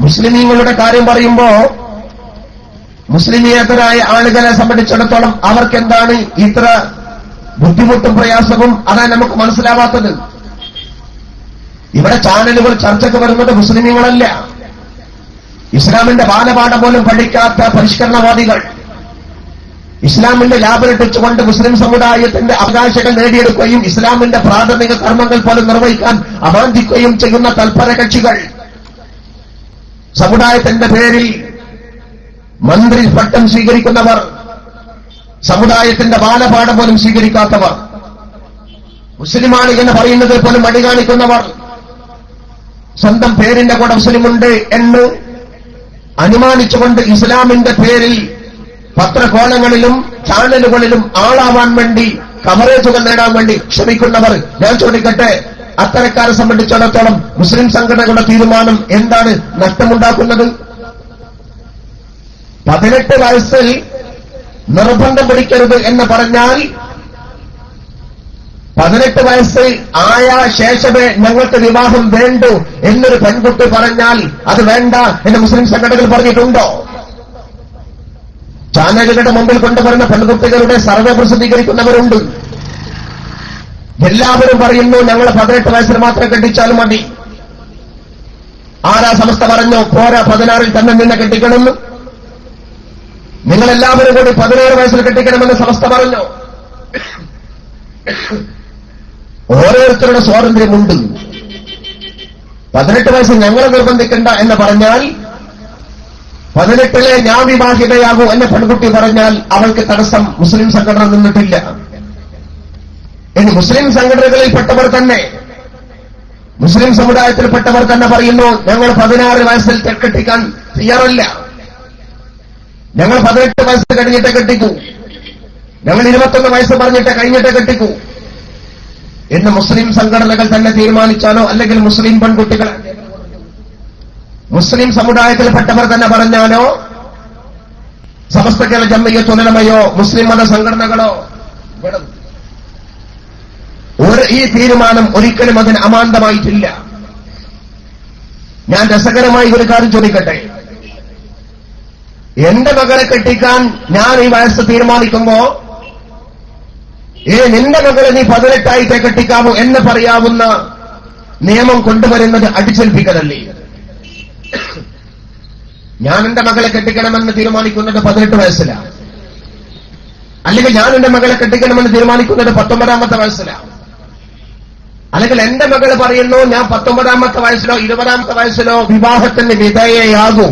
മുസ്ലിമീങ്ങളുടെ കാര്യം പറയുമ്പോ മുസ്ലിമേതരായ ആളുകളെ സംബന്ധിച്ചിടത്തോളം അവർക്കെന്താണ് ഇത്ര ബുദ്ധിമുട്ടും പ്രയാസവും? അതാണ് നമുക്ക് മനസ്സിലാവാത്തത്. ഇവിടെ ചാനലുകൾ ചർച്ചയ്ക്ക് വരുന്നത് മുസ്ലിമീങ്ങളല്ല. ഇസ്ലാമിന്റെ ബാലപാഠം പോലും പഠിക്കാത്ത പരിഷ്കരണവാദികൾ ഇസ്ലാമിന്റെ ലാഭരട്ടിച്ചുകൊണ്ട് മുസ്ലിം സമുദായത്തിന്റെ അവകാശങ്ങൾ നേടിയെടുക്കുകയും ഇസ്ലാമിന്റെ പ്രാഥമിക കർമ്മങ്ങൾ പോലും നിർവഹിക്കാൻ അമാന്തിക്കുകയും ചെയ്യുന്ന തൽപര കക്ഷികൾ, സമുദായത്തിന്റെ പേരിൽ മന്ത്രി പട്ടം സ്വീകരിക്കുന്നവർ, സമുദായത്തിന്റെ ബാലപാഠം പോലും സ്വീകരിക്കാത്തവർ, മുസ്ലിമാണ് എന്ന് പറയുന്നത് പോലും മടി കാണിക്കുന്നവർ, സ്വന്തം പേരിന്റെ കൂടെ മുസ്ലിമുണ്ട് എന്ന് അനുമാനിച്ചുകൊണ്ട് ഇസ്ലാമിന്റെ പേരിൽ പത്രകോളങ്ങളിലും ചാനലുകളിലും ആളാവാൻ വേണ്ടി കവറേജുകൾ നേടാൻ വേണ്ടി ശ്രമിക്കുന്നവർ, ഞാൻ ചോദിക്കട്ടെ, അത്തരക്കാരെ സംബന്ധിച്ചിടത്തോളം മുസ്ലിം സംഘടനകളുടെ തീരുമാനം എന്താണ് നഷ്ടമുണ്ടാക്കുന്നത്? 18 വയസ്സിൽ നിർബന്ധം പിടിക്കരുത് എന്ന് പറഞ്ഞാൽ 18 വയസ്സ് ആയ ശേഷമേ ഞങ്ങൾക്ക് വിവാഹം വേണ്ടൂ എന്നൊരു പെൺകുട്ടി പറഞ്ഞാൽ അത് വേണ്ട എന്ന് മുസ്ലിം സംഘടനകൾ പറഞ്ഞിട്ടുണ്ടോ? ചാനലുകളുടെ മുമ്പിൽ കൊണ്ടുവരുന്ന പെൺകുട്ടികളുടെ സർവേ പ്രസിദ്ധീകരിക്കുന്നവരുണ്ട്. എല്ലാവരും പറയുന്നു ഞങ്ങൾ 18 വയസ്സിൽ മാത്രം കെട്ടിച്ചാലും മതി. ആരാ സമസ്ത പറഞ്ഞു പോരാ 16 തന്നെ നിന്നെ കെട്ടിക്കണമെന്ന്? നിങ്ങളെല്ലാവരും കൂടി 16 വയസ്സിൽ കെട്ടിക്കണമെന്ന് സമസ്ത പറഞ്ഞു. ഓരോരുത്തരുടെ സ്വാതന്ത്ര്യമുണ്ട്. 18 വയസ്സ് ഞങ്ങളെ നിർബന്ധിക്കണ്ട എന്ന് പറഞ്ഞാൽ 18 ഞാൻ വിവാഹിതയാകൂ എന്ന പെൺകുട്ടി പറഞ്ഞാൽ അവൾക്ക് തടസ്സം മുസ്ലിം സംഘടന നിന്നിട്ടില്ല. ഇനി മുസ്ലിം സംഘടനകളിൽപ്പെട്ടവർ തന്നെ, മുസ്ലിം സമുദായത്തിൽപ്പെട്ടവർ തന്നെ പറയുന്നു ഞങ്ങൾ 16 വയസ്സിൽ കെട്ടിക്കാൻ തയ്യാറല്ല, ഞങ്ങൾ 18 വയസ്സ് കഴിഞ്ഞിട്ടേ കെട്ടിക്കൂ, ഞങ്ങൾ 21 വയസ്സ് പറഞ്ഞിട്ട് കഴിഞ്ഞിട്ടേ കെട്ടിക്കൂ എന്ന് മുസ്ലിം സംഘടനകൾ തന്നെ തീരുമാനിച്ചാലോ, അല്ലെങ്കിൽ മുസ്ലിം പെൺകുട്ടികൾ മുസ്ലിം സമുദായത്തിൽപ്പെട്ടവർ തന്നെ പറഞ്ഞാലോ, സമസ്ത കേരള ജംഇയ്യത്തുൽ ഉലമയോ മുസ്ലിം മത സംഘടനകളോ ഈ തീരുമാനം ഒരിക്കലും അതിന് അമാന്തമായിട്ടില്ല. ഞാൻ രസകരമായി ഒരു കാര്യം ചോദിക്കട്ടെ, എന്റെ മകളെ കെട്ടിക്കാൻ ഞാൻ ഈ വയസ്സ് തീരുമാനിക്കുമ്പോ നിന്റെ മകളെ നീ 18 കെട്ടിക്കാവൂ എന്ന് പറയാവുന്ന നിയമം കൊണ്ടുവരുന്നത് അടിച്ചേൽപ്പിക്കലല്ലേ? ഞാൻ എന്റെ മകളെ കെട്ടിക്കണമെന്ന് തീരുമാനിക്കുന്നത് 18 വയസ്സിലാണ്, അല്ലെങ്കിൽ ഞാൻ എന്റെ മകളെ കെട്ടിക്കണമെന്ന് തീരുമാനിക്കുന്നത് 19ാമത്തെ വയസ്സിലാണ്, അല്ലെങ്കിൽ എന്റെ മകള് പറയുന്നു ഞാൻ 19ാമത്തെ വയസ്സിലോ 20ാമത്തെ വയസ്സിലോ വിവാഹത്തിന് വിധേയയാകൂ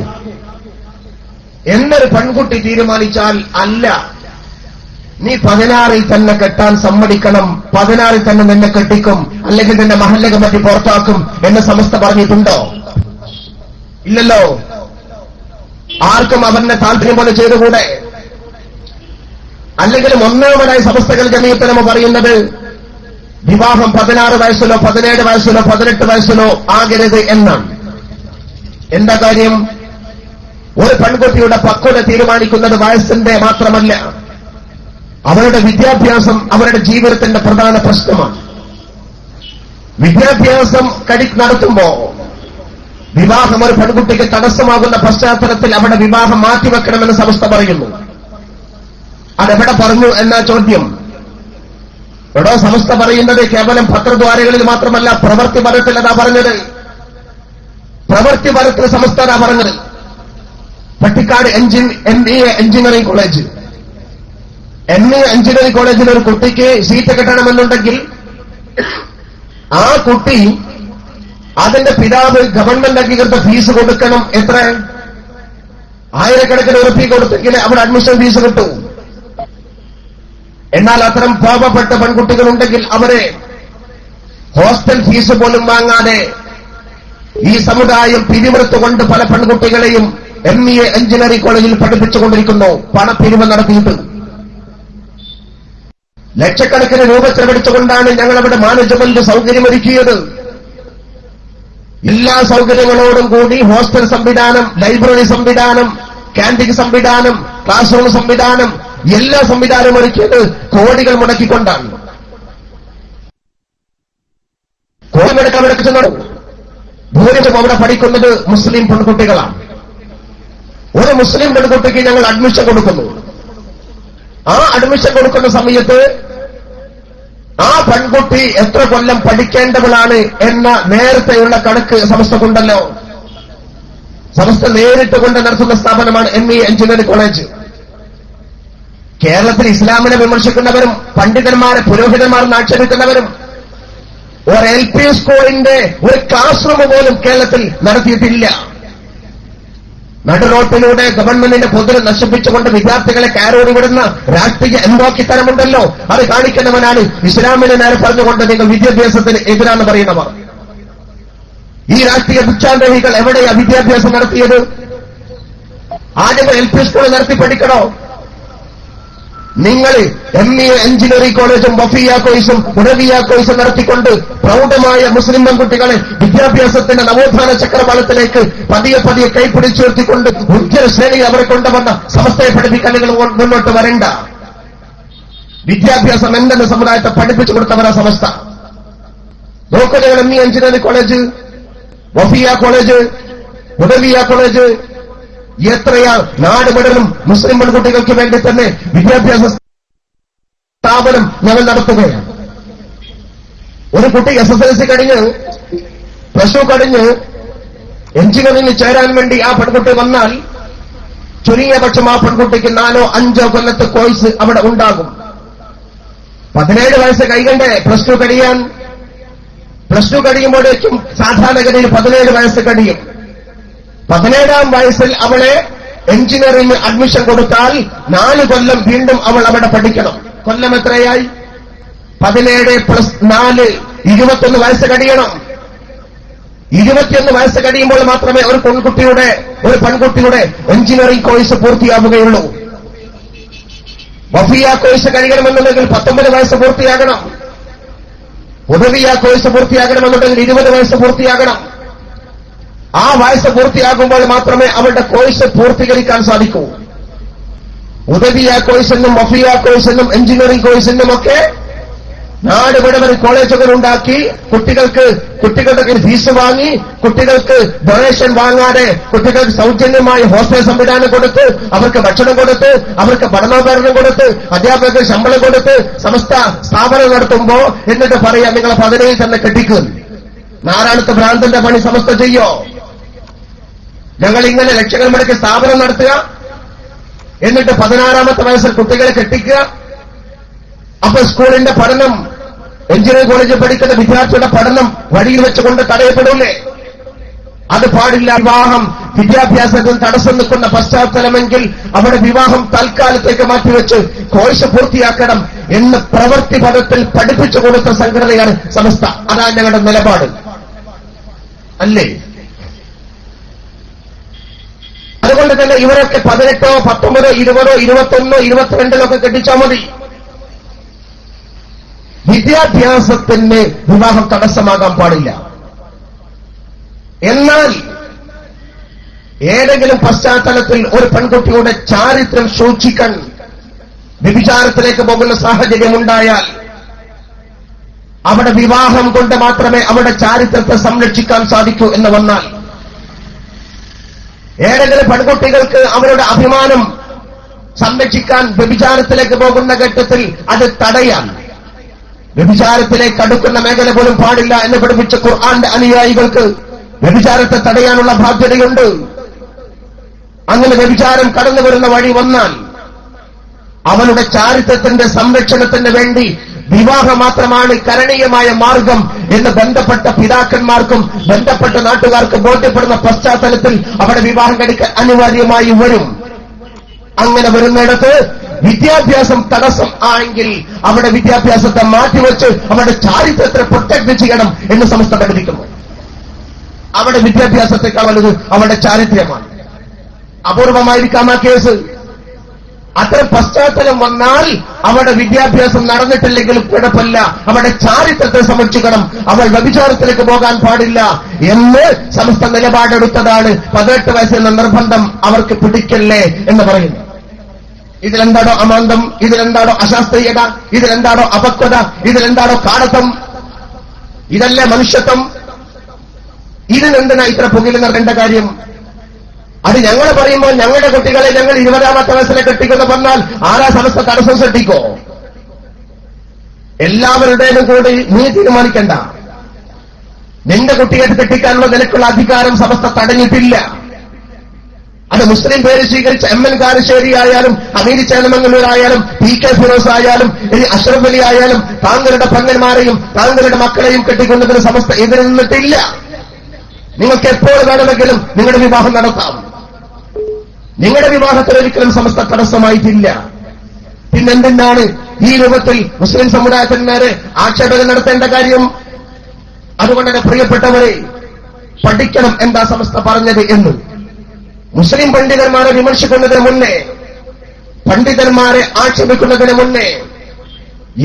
എന്നൊരു പെൺകുട്ടി തീരുമാനിച്ചാൽ അല്ല, നീ 16 തന്നെ കെട്ടാൻ സമ്മതിക്കണം, 16 തന്നെ നിന്നെ കെട്ടിക്കും, അല്ലെങ്കിൽ നിന്നെ മഹല്ല കമ്മിറ്റി പുറത്താക്കും എന്ന് സമസ്ത പറഞ്ഞിട്ടുണ്ടോ? ഇല്ലല്ലോ. ആർക്കും അവന്റെ താല്പര്യം പോലെ ചെയ്തുകൂടെ? അല്ലെങ്കിൽ ഒന്നാമതായി സമസ്തകൾ ജമീയത്തുൽ ഉലമ പറയുന്നത് വിവാഹം 16 വയസ്സിലോ 17 വയസ്സിലോ 18 വയസ്സിലോ ആകരുത് എന്നാണ്. എന്താ കാര്യം? ഒരു പെൺകുട്ടിയുടെ പക്വത തീരുമാനിക്കുന്നത് വയസ്സിന്റെ മാത്രമല്ല, അവരുടെ വിദ്യാഭ്യാസം അവരുടെ ജീവിതത്തിന്റെ പ്രധാന പ്രശ്നമാണ്. വിദ്യാഭ്യാസം നടത്തുമ്പോ വിവാഹം ഒരു പെൺകുട്ടിക്ക് തടസ്സമാകുന്ന പശ്ചാത്തലത്തിൽ അവിടെ വിവാഹം മാറ്റിവെക്കണമെന്ന് സമസ്ത പറയുന്നു. അതെവിടെ പറഞ്ഞു എന്നാ ചോദ്യം. എടോ, സമസ്ത പറയുന്നത് കേവലം പത്രദ്വാരകളിൽ മാത്രമല്ല, പ്രവൃത്തിപരത്തിൽ അതാ പറഞ്ഞത്. പ്രവൃത്തിപരത്തിൽ സമസ്ത അതാ പറഞ്ഞത്. Pattikkad ME engineering college, ME engineering കോളേജിൽ ഒരു കുട്ടിക്ക് സീറ്റ് കിട്ടണമെന്നുണ്ടെങ്കിൽ ആ കുട്ടി അതിന്റെ പിതാവ് ഗവൺമെന്റ് അംഗീകൃത ഫീസ് കൊടുക്കണം. എത്ര? 1000 ഉറുപ്പിക കൊടുത്തെങ്കിൽ അവിടെ അഡ്മിഷൻ ഫീസ് കിട്ടും. എന്നാൽ അത്തരം പാവപ്പെട്ട പെൺകുട്ടികളുണ്ടെങ്കിൽ അവരെ ഹോസ്റ്റൽ ഫീസ് പോലും വാങ്ങാതെ ഈ സമുദായം പിരിവെടുത്തുകൊണ്ട് പല പെൺകുട്ടികളെയും ME എഞ്ചിനീയറിംഗ് കോളേജിൽ പഠിപ്പിച്ചുകൊണ്ടിരിക്കുന്നു. പണപ്പിരിവ് നടത്തിയിട്ട് ലക്ഷക്കണക്കിന് രൂപ ചെലവഴിച്ചുകൊണ്ടാണ് ഞങ്ങളവിടെ മാനേജ്മെന്റ് സൗകര്യമൊരുക്കിയത്. എല്ലാ സൗകര്യങ്ങളോടും കൂടി ഹോസ്റ്റൽ സംവിധാനം, ലൈബ്രറി സംവിധാനം, ക്യാന്റീൻ സംവിധാനം, ക്ലാസ് റൂം സംവിധാനം, എല്ലാ സംവിധാനവും ഒരുക്കിയത് കോടികൾ മുടക്കിക്കൊണ്ടാണ്. കോടി മുടക്കാൻ ഭൂരിപക്ഷം അവിടെ പഠിക്കുന്നത് മുസ്ലിം പെൺകുട്ടികളാണ്. ഒരു മുസ്ലിം പെൺകുട്ടിക്ക് ഞങ്ങൾ അഡ്മിഷൻ കൊടുക്കുന്നു. ആ അഡ്മിഷൻ കൊടുക്കുന്ന സമയത്ത് ആ പെൺകുട്ടി എത്ര കൊല്ലം പഠിക്കേണ്ടവളാണ് എന്ന നേരത്തെയുള്ള കണക്ക് സമസ്തക്കുണ്ടല്ലോ. സമസ്ത നേരിട്ട് കൊണ്ട് നടത്തുന്ന സ്ഥാപനമാണ് ME എഞ്ചിനീയറിംഗ് കോളേജ്. കേരളത്തിൽ ഇസ്ലാമിനെ വിമർശിക്കുന്നവരും പണ്ഡിതന്മാരെ പുരോഹിതന്മാരെന്ന് ആക്ഷേപിക്കുന്നവരും ഒരു LP സ്കൂളിന്റെ ഒരു ക്ലാസ് റൂം പോലും കേരളത്തിൽ നടത്തിയിട്ടില്ല. നടുറോട്ടിലൂടെ ഗവൺമെന്റിന്റെ പൊതുവെ നശിപ്പിച്ചുകൊണ്ട് വിദ്യാർത്ഥികളെ കയറൂടി വിടുന്ന രാഷ്ട്രീയ എന്തോക്കിത്തരമുണ്ടല്ലോ, അത് കാണിക്കുന്നവനാണ് ഇസ്ലാമിനെ നേരെ പറഞ്ഞുകൊണ്ട് നിങ്ങൾ വിദ്യാഭ്യാസത്തിന് എതിരാന്ന് പറയുന്നവർ. ഈ രാഷ്ട്രീയ ഭിക്ഷാന്തഹികൾ എവിടെയാ വിദ്യാഭ്യാസം നടത്തിയത്? ആദ്യം LP സ്കൂൾ നടത്തി പഠിക്കണോ? നിങ്ങൾ ME എഞ്ചിനീയറിംഗ് കോളേജും വഫിയ കോഴ്സും ഉടവിയ കോഴ്സും നടത്തിക്കൊണ്ട് പ്രൗഢമായ മുസ്ലിം പെൺകുട്ടികളെ വിദ്യാഭ്യാസത്തിന്റെ നവോത്ഥാന ചക്രവാളത്തിലേക്ക് പതിയെ പതിയെ കൈപ്പിടിച്ചുയർത്തിക്കൊണ്ട് ഉജ്ജ്വല ശ്രേണിയിൽ അവരെ കൊണ്ടുവന്ന സമസ്തയെ പഠിപ്പിക്കാൻ നിങ്ങൾ മുന്നോട്ട് വരണ്ട. വിദ്യാഭ്യാസം എന്തെന്ന് സമുദായത്തെ പഠിപ്പിച്ചു കൊടുത്തവരാ സമസ്ത. നോക്കൂ നിങ്ങൾ ME engineering college, Wafiya college, ഉടവിയ കോളേജ്, എത്രയാ നാട് മുഴുവനും മുസ്ലിം പെൺകുട്ടികൾക്ക് വേണ്ടി തന്നെ വിദ്യാഭ്യാസ സ്ഥാപനം ഞങ്ങൾ നടത്തുകയാണ്. ഒരു കുട്ടി SSLC കഴിഞ്ഞ് +2 കഴിഞ്ഞ് എഞ്ചിനീയറിംഗിന് ചേരാൻ വേണ്ടി ആ പെൺകുട്ടി വന്നാൽ ചുരുങ്ങിയ പക്ഷം ആ പെൺകുട്ടിക്ക് 4-5 കൊല്ലത്തെ കോഴ്സ് അവിടെ ഉണ്ടാകും. 17 വയസ്സ് കഴിയണ്ടേ +2 കഴിയാൻ? +2 കഴിയുമ്പോഴേക്കും സാധാരണഗതിയിൽ 17 വയസ്സ് കഴിയും. 17ാം വയസ്സിൽ അവളെ എഞ്ചിനീയറിംഗ് അഡ്മിഷൻ കൊടുത്താൽ 4 കൊല്ലം വീണ്ടും അവൾ അവിടെ പഠിക്കണം. കൊല്ലം എത്രയായി? 17 + 4 21 വയസ്സ് കഴിയണം. 21 വയസ്സ് കഴിയുമ്പോൾ മാത്രമേ ഒരു പെൺകുട്ടിയുടെ എഞ്ചിനീയറിംഗ് കോഴ്സ് പൂർത്തിയാവുകയുള്ളൂ. വഫിയ കോഴ്സ് കഴിയണമെന്നുണ്ടെങ്കിൽ 19 വയസ്സ് പൂർത്തിയാകണം. ഉദവിയ കോഴ്സ് പൂർത്തിയാകണമെന്നുണ്ടെങ്കിൽ 20 വയസ്സ് പൂർത്തിയാകണം. ആ വയസ്സ് പൂർത്തിയാകുമ്പോൾ മാത്രമേ അവരുടെ കോഴ്സ് പൂർത്തീകരിക്കാൻ സാധിക്കൂ. ഉദവിയ കോഴ്സെന്നും വഫിയ കോഴ്സെന്നും എഞ്ചിനീയറിംഗ് കോഴ്സെന്നും ഒക്കെ നാട് മുഴുവൻ കോളേജുകൾ ഉണ്ടാക്കി കുട്ടികളുടെ ഫീസ് വാങ്ങി കുട്ടികൾക്ക് ഡൊണേഷൻ വാങ്ങാതെ കുട്ടികൾക്ക് സൗജന്യമായി ഹോസ്റ്റൽ സംവിധാനം കൊടുത്ത് അവർക്ക് ഭക്ഷണം കൊടുത്ത് അവർക്ക് പഠനോപകരണം കൊടുത്ത് അധ്യാപകർക്ക് ശമ്പളം കൊടുത്ത് സമസ്ത സ്ഥാപനം നടത്തുമ്പോ എന്നിട്ട് പറയാം നിങ്ങളെ 17 തന്നെ കെട്ടിക്കും. നാരായണത്ത് ഭ്രാന്തന്റെ പണി സമസ്ത ചെയ്യോ? ഞങ്ങൾ ഇങ്ങനെ ലക്ഷങ്ങൾ മുടക്കി സ്ഥാപനം നടത്തുക, എന്നിട്ട് 16ാമത്തെ വയസ്സിൽ കുട്ടികളെ കെട്ടിക്കുക. അപ്പൊ സ്കൂളിന്റെ പഠനം, എഞ്ചിനീയറിംഗ് കോളേജിൽ പഠിക്കുന്ന വിദ്യാർത്ഥിയുടെ പഠനം വഴിയിൽ വെച്ചുകൊണ്ട് തടയപ്പെടില്ലേ? അത് പാടില്ല. വിവാഹം വിദ്യാഭ്യാസത്തിന് തടസ്സം നിൽക്കുന്ന പശ്ചാത്തലമെങ്കിൽ അവിടെ വിവാഹം തൽക്കാലത്തേക്ക് മാറ്റിവെച്ച് കോഴ്സ് പൂർത്തിയാക്കണം എന്ന് പ്രവൃത്തി പദത്തിൽ പഠിപ്പിച്ചു കൊടുത്ത സംഘടനയാണ് സമസ്ത. അതാണ് ഞങ്ങളുടെ നിലപാട്, അല്ലേ? അതുകൊണ്ട് തന്നെ ഇവരൊക്കെ 18, 19, 20, 21, 22 കെട്ടിച്ചാൽ മതി. വിദ്യാഭ്യാസത്തിന് വിവാഹം തടസ്സമാകാൻ പാടില്ല. എന്നാൽ ഏതെങ്കിലും പശ്ചാത്തലത്തിൽ ഒരു പെൺകുട്ടിയുടെ ചാരിത്രം സൂക്ഷിക്കാൻ വ്യഭിചാരത്തിലേക്ക് പോകുന്ന സാഹചര്യമുണ്ടായാൽ അവിടെ വിവാഹം കൊണ്ട് മാത്രമേ അവിടെ ചാരിത്രത്തെ സംരക്ഷിക്കാൻ സാധിക്കൂ എന്ന് വന്നാൽ, ഏതെങ്കിലും പെൺകുട്ടികൾക്ക് അവരുടെ അഭിമാനം സംരക്ഷിക്കാൻ വ്യഭിചാരത്തിലേക്ക് പോകുന്ന ഘട്ടത്തിൽ അത് തടയാൻ, വ്യഭിചാരത്തിലേക്ക് അടുക്കുന്ന മേഖല പോലും പാടില്ല എന്ന് പഠിപ്പിച്ച ഖുർആന്റെ അനുയായികൾക്ക് വ്യഭിചാരത്തെ തടയാനുള്ള ബാധ്യതയുണ്ട്. അങ്ങനെ വ്യഭിചാരം കടന്നു വരുന്ന വഴി വന്നാൽ അവളുടെ ചാരിത്രത്തിന്റെ സംരക്ഷണത്തിന് വേണ്ടി വിവാഹം മാത്രമാണ് കരണീയമായ മാർഗം എന്ന് ബന്ധപ്പെട്ട പിതാക്കന്മാർക്കും ബന്ധപ്പെട്ട നാട്ടുകാർക്കും ബോധ്യപ്പെടുന്ന പശ്ചാത്തലത്തിൽ അവിടെ വിവാഹം കഴിക്കാൻ അനിവാര്യമായി വരും. അങ്ങനെ വരുന്നിടത്ത് വിദ്യാഭ്യാസം തടസ്സം ആയെങ്കിൽ അവിടെ വിദ്യാഭ്യാസത്തെ മാറ്റിവെച്ച് അവിടെ ചാരിത്രത്തെ പ്രൊട്ടക്ട് ചെയ്യണം എന്ന് സമസ്ത പഠിപ്പിക്കുന്നു. അവിടെ വിദ്യാഭ്യാസത്തെക്കാൾ വലുത് അവരുടെ ചാരിത്രമാണ്. അപൂർവമായിരിക്കാം ആ കേസ്. അത്തരം പശ്ചാത്തലം വന്നാൽ അവിടെ വിദ്യാഭ്യാസം നടന്നിട്ടില്ലെങ്കിലും കുഴപ്പമില്ല, അവിടെ ചാരിത്രത്തെ സംരക്ഷിക്കണം, അവൾ വ്യഭിചാരത്തിലേക്ക് പോകാൻ പാടില്ല എന്ന് സമസ്ത നിലപാടെടുത്തതാണ്. 18 വയസ്സിന്റെ നിർബന്ധം അവർക്ക് പിടിക്കല്ലേ എന്ന് പറയുന്നു. ഇതിലെന്താണോ അമാന്തം? ഇതിലെന്താണോ അശാസ്ത്രീയത? ഇതിലെന്താണോ അപക്വത? ഇതിലെന്താണോ കാടത്തം? ഇതല്ലേ മനുഷ്യത്വം? ഇതിനെന്തിനാ ഇത്ര പുകിൽ നൽകേണ്ട കാര്യം? അത് ഞങ്ങൾ പറയുമ്പോൾ ഞങ്ങളുടെ കുട്ടികളെ ഞങ്ങൾ 20ാമത്തെ വയസ്സിലെ കെട്ടിക്കുന്ന പറഞ്ഞാൽ ആരാ സമസ്ത തടസ്സം സൃഷ്ടിക്കോ? എല്ലാവരുടേതും കൂടി നീ തീരുമാനിക്കണ്ട. നിന്റെ കുട്ടിയെ കെട്ടിക്കാനുള്ള നിലക്കുള്ള അധികാരം സമസ്ത തടഞ്ഞിട്ടില്ല. അത് മുസ്ലിം പേര് സ്വീകരിച്ച MN കാരശ്ശേരി ആയാലും ഹമീദ് ചേന്നമംഗലൂരായാലും PK ഫിറോസ് ആയാലും ഇനി അഷ്റഫ് അലി ആയാലും താങ്കളുടെ പങ്ങന്മാരെയും താങ്കളുടെ മക്കളെയും കെട്ടിക്കൊണ്ടതിന് സമസ്ത എതിര് നിന്നിട്ടില്ല. നിങ്ങൾക്ക് എപ്പോൾ വേണമെങ്കിലും നിങ്ങളുടെ വിവാഹം നടത്താം. നിങ്ങളുടെ വിവാഹത്തിൽ ഒരിക്കലും സമസ്ത തടസ്സമായിട്ടില്ല. പിന്നെന്തിനാണ് ഈ രൂപത്തിൽ മുസ്ലിം സമുദായത്തിന്മേരെ ആക്ഷേപം നടത്തേണ്ട കാര്യം? അതുകൊണ്ട് തന്നെ പ്രിയപ്പെട്ടവരെ, പഠിക്കണം എന്താ സമസ്ത പറഞ്ഞത് എന്ന്. മുസ്ലിം പണ്ഡിതന്മാരെ വിമർശിക്കുന്നതിന് മുന്നേ, പണ്ഡിതന്മാരെ ആക്ഷേപിക്കുന്നതിന് മുന്നേ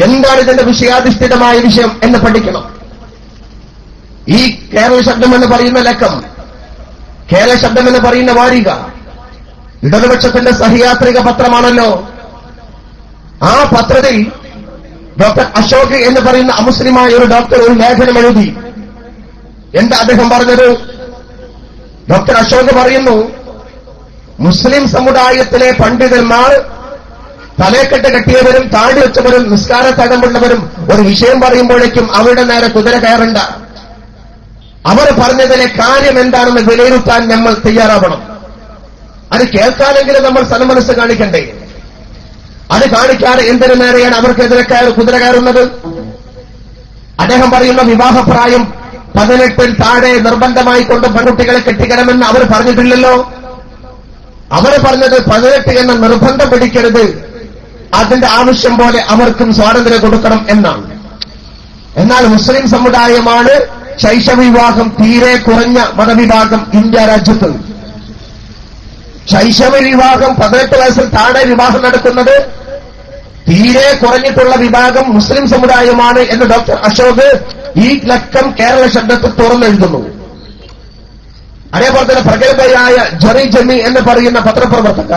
എന്താണ് ഇതിന്റെ വിഷയാധിഷ്ഠിതമായ വിഷയം എന്ന് പഠിക്കണം. ഈ കേരള ശബ്ദം എന്ന് പറയുന്ന ലക്കം, കേരള ശബ്ദം എന്ന് പറയുന്ന വാരിക ഇടതുപക്ഷത്തിന്റെ സഹയാത്രിക പത്രമാണല്ലോ. ആ പത്രത്തിൽ ഡോക്ടർ അശോക് എന്ന് പറയുന്ന അമുസ്ലിമായ ഒരു ഡോക്ടർ ഒരു ലേഖനം എഴുതി. എന്താ അദ്ദേഹം പറഞ്ഞത്? ഡോക്ടർ അശോക് പറയുന്നു, മുസ്ലിം സമുദായത്തിലെ പണ്ഡിതന്മാർ തലേക്കെട്ട് കെട്ടിയവരും താടി വെച്ചവരും നിസ്കാര തടമ്പുള്ളവരും ഒരു വിഷയം പറയുമ്പോഴേക്കും അവരുടെ നേരെ കുതിര കയറണ്ട. അവർ പറഞ്ഞതിലെ കാര്യം എന്താണെന്ന് വിലയിരുത്താൻ നമ്മൾ തയ്യാറാവണം. അത് കേൾക്കാനെങ്കിലും നമ്മൾ സന്മനസ് കാണിക്കണ്ടേ? അത് കാണിക്കാതെ എന്തിനു നേരെയാണ് അവർക്കെതിരെ കുതിര കയറുന്നത്? അദ്ദേഹം പറയുന്ന വിവാഹപ്രായം 18 താഴെ നിർബന്ധമായി കൊണ്ട് പെൺകുട്ടികളെ കെട്ടിക്കണമെന്ന് അവർ പറഞ്ഞിട്ടില്ലല്ലോ. അവർ പറഞ്ഞത് 18 എന്ന നിർബന്ധം പിടിക്കരുത്, അതിന്റെ ആവശ്യം പോലെ അവർക്കും സ്വാതന്ത്ര്യം കൊടുക്കണം എന്നാണ്. എന്നാൽ മുസ്ലിം സമുദായമാണ് ശൈശവ വിവാഹം തീരെ കുറഞ്ഞ മതവിഭാഗം ഇന്ത്യ രാജ്യത്ത്. ശൈശവ വിവാഹം 18 വയസ്സിൽ താഴെ വിവാഹം നടക്കുന്നത് തീരെ കുറഞ്ഞിട്ടുള്ള വിഭാഗം മുസ്ലിം സമുദായമാണ് എന്ന് ഡോക്ടർ അശോക് ഈ ലക്കം കേരള ശബ്ദത്തിൽ തുറന്നെഴുതുന്നു. അതേപോലെ തന്നെ പ്രഗത്ഭയായ ജെറി ജെമി എന്ന് പറയുന്ന പത്രപ്രവർത്തക,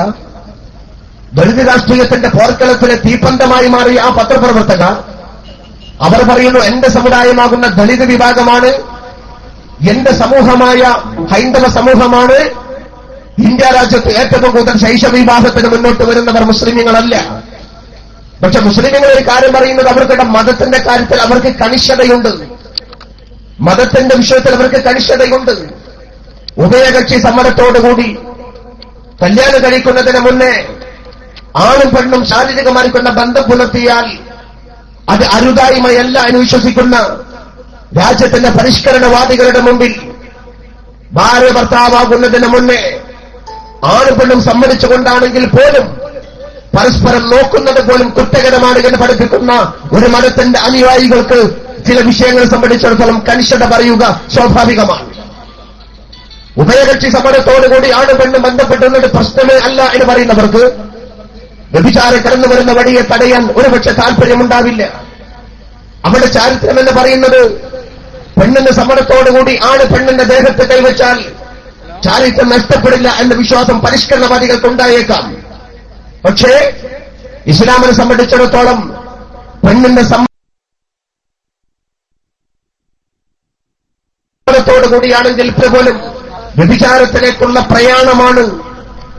ദളിത് രാഷ്ട്രീയത്തിന്റെ പോർക്കളത്തിലെ തീപ്പന്തമായി മാറിയ ആ പത്രപ്രവർത്തക, അവർ പറയുന്നു, എന്റെ സമുദായമാകുന്ന ദളിത് വിഭാഗമാണ്, എന്റെ സമൂഹമായ ഹൈന്ദവ സമൂഹമാണ് ഇന്ത്യ രാജ്യത്ത് ഏറ്റവും കൂടുതൽ ശൈശവ വിവാഹത്തിന് മുന്നോട്ട് വരുന്നവർ മുസ്ലിമീങ്ങളല്ല. പക്ഷെ മുസ്ലിമീങ്ങൾ ഒരു കാര്യം പറയുന്നത്, അവരുടെ മതത്തിന്റെ കാര്യത്തിൽ അവർക്ക് കണിശതയുണ്ട്. മതത്തിന്റെ വിഷയത്തിൽ അവർക്ക് കണിശതയുണ്ട്. ഉഭയകക്ഷി സമ്മതത്തോടുകൂടി കല്യാണം കഴിക്കുന്നതിന് മുന്നേ ആണും പെണ്ണും ശാരീരികമായിരിക്കുന്ന ബന്ധം പുലർത്തിയാൽ അത് അരുതായ്മയല്ല എന്ന് വിശ്വസിക്കുന്ന രാജ്യത്തിന്റെ പരിഷ്കരണവാദികളുടെ മുമ്പിൽ ഭാര്യ ഭർത്താവാകുന്നതിന് മുന്നേ ആണും പെണ്ണും സമ്മതിച്ചുകൊണ്ടാണെങ്കിൽ പോലും പരസ്പരം നോക്കുന്നത് പോലും കുറ്റകരമാണ് എന്ന് പഠിപ്പിക്കുന്ന ഒരു മതത്തിന്റെ അനുയായികൾക്ക് ചില വിഷയങ്ങളെ സംബന്ധിച്ചിടത്തോളം കണിശത പറയുക സ്വാഭാവികമാണ്. ഉഭയകക്ഷി സമ്മതത്തോടുകൂടി ആണും പെണ്ണും ബന്ധപ്പെട്ടുന്നത് പ്രശ്നമേ അല്ല എന്ന് പറയുന്നവർക്ക് വ്യഭിചാരം കടന്നു വരുന്ന വഴിയെ തടയാൻ ഒരുപക്ഷെ താല്പര്യമുണ്ടാവില്ല. അവിടെ ചാരിത്രം എന്ന് പറയുന്നത് പെണ്ണിന്റെ സമ്മതത്തോടുകൂടി ആണ് പെണ്ണിന്റെ ദേഹത്ത് കൈവച്ചാൽ ചാരിത്രം നഷ്ടപ്പെടില്ല എന്ന വിശ്വാസം പരിഷ്കരണവാദികൾക്കുണ്ടായേക്കാം. പക്ഷേ ഇസ്ലാമിനെ സംബന്ധിച്ചിടത്തോളം പെണ്ണിന്റെ സമ്മതത്തോടുകൂടിയാണെങ്കിൽ പോലും വ്യഭിചാരത്തിലേക്കുള്ള പ്രയാണമാണ്,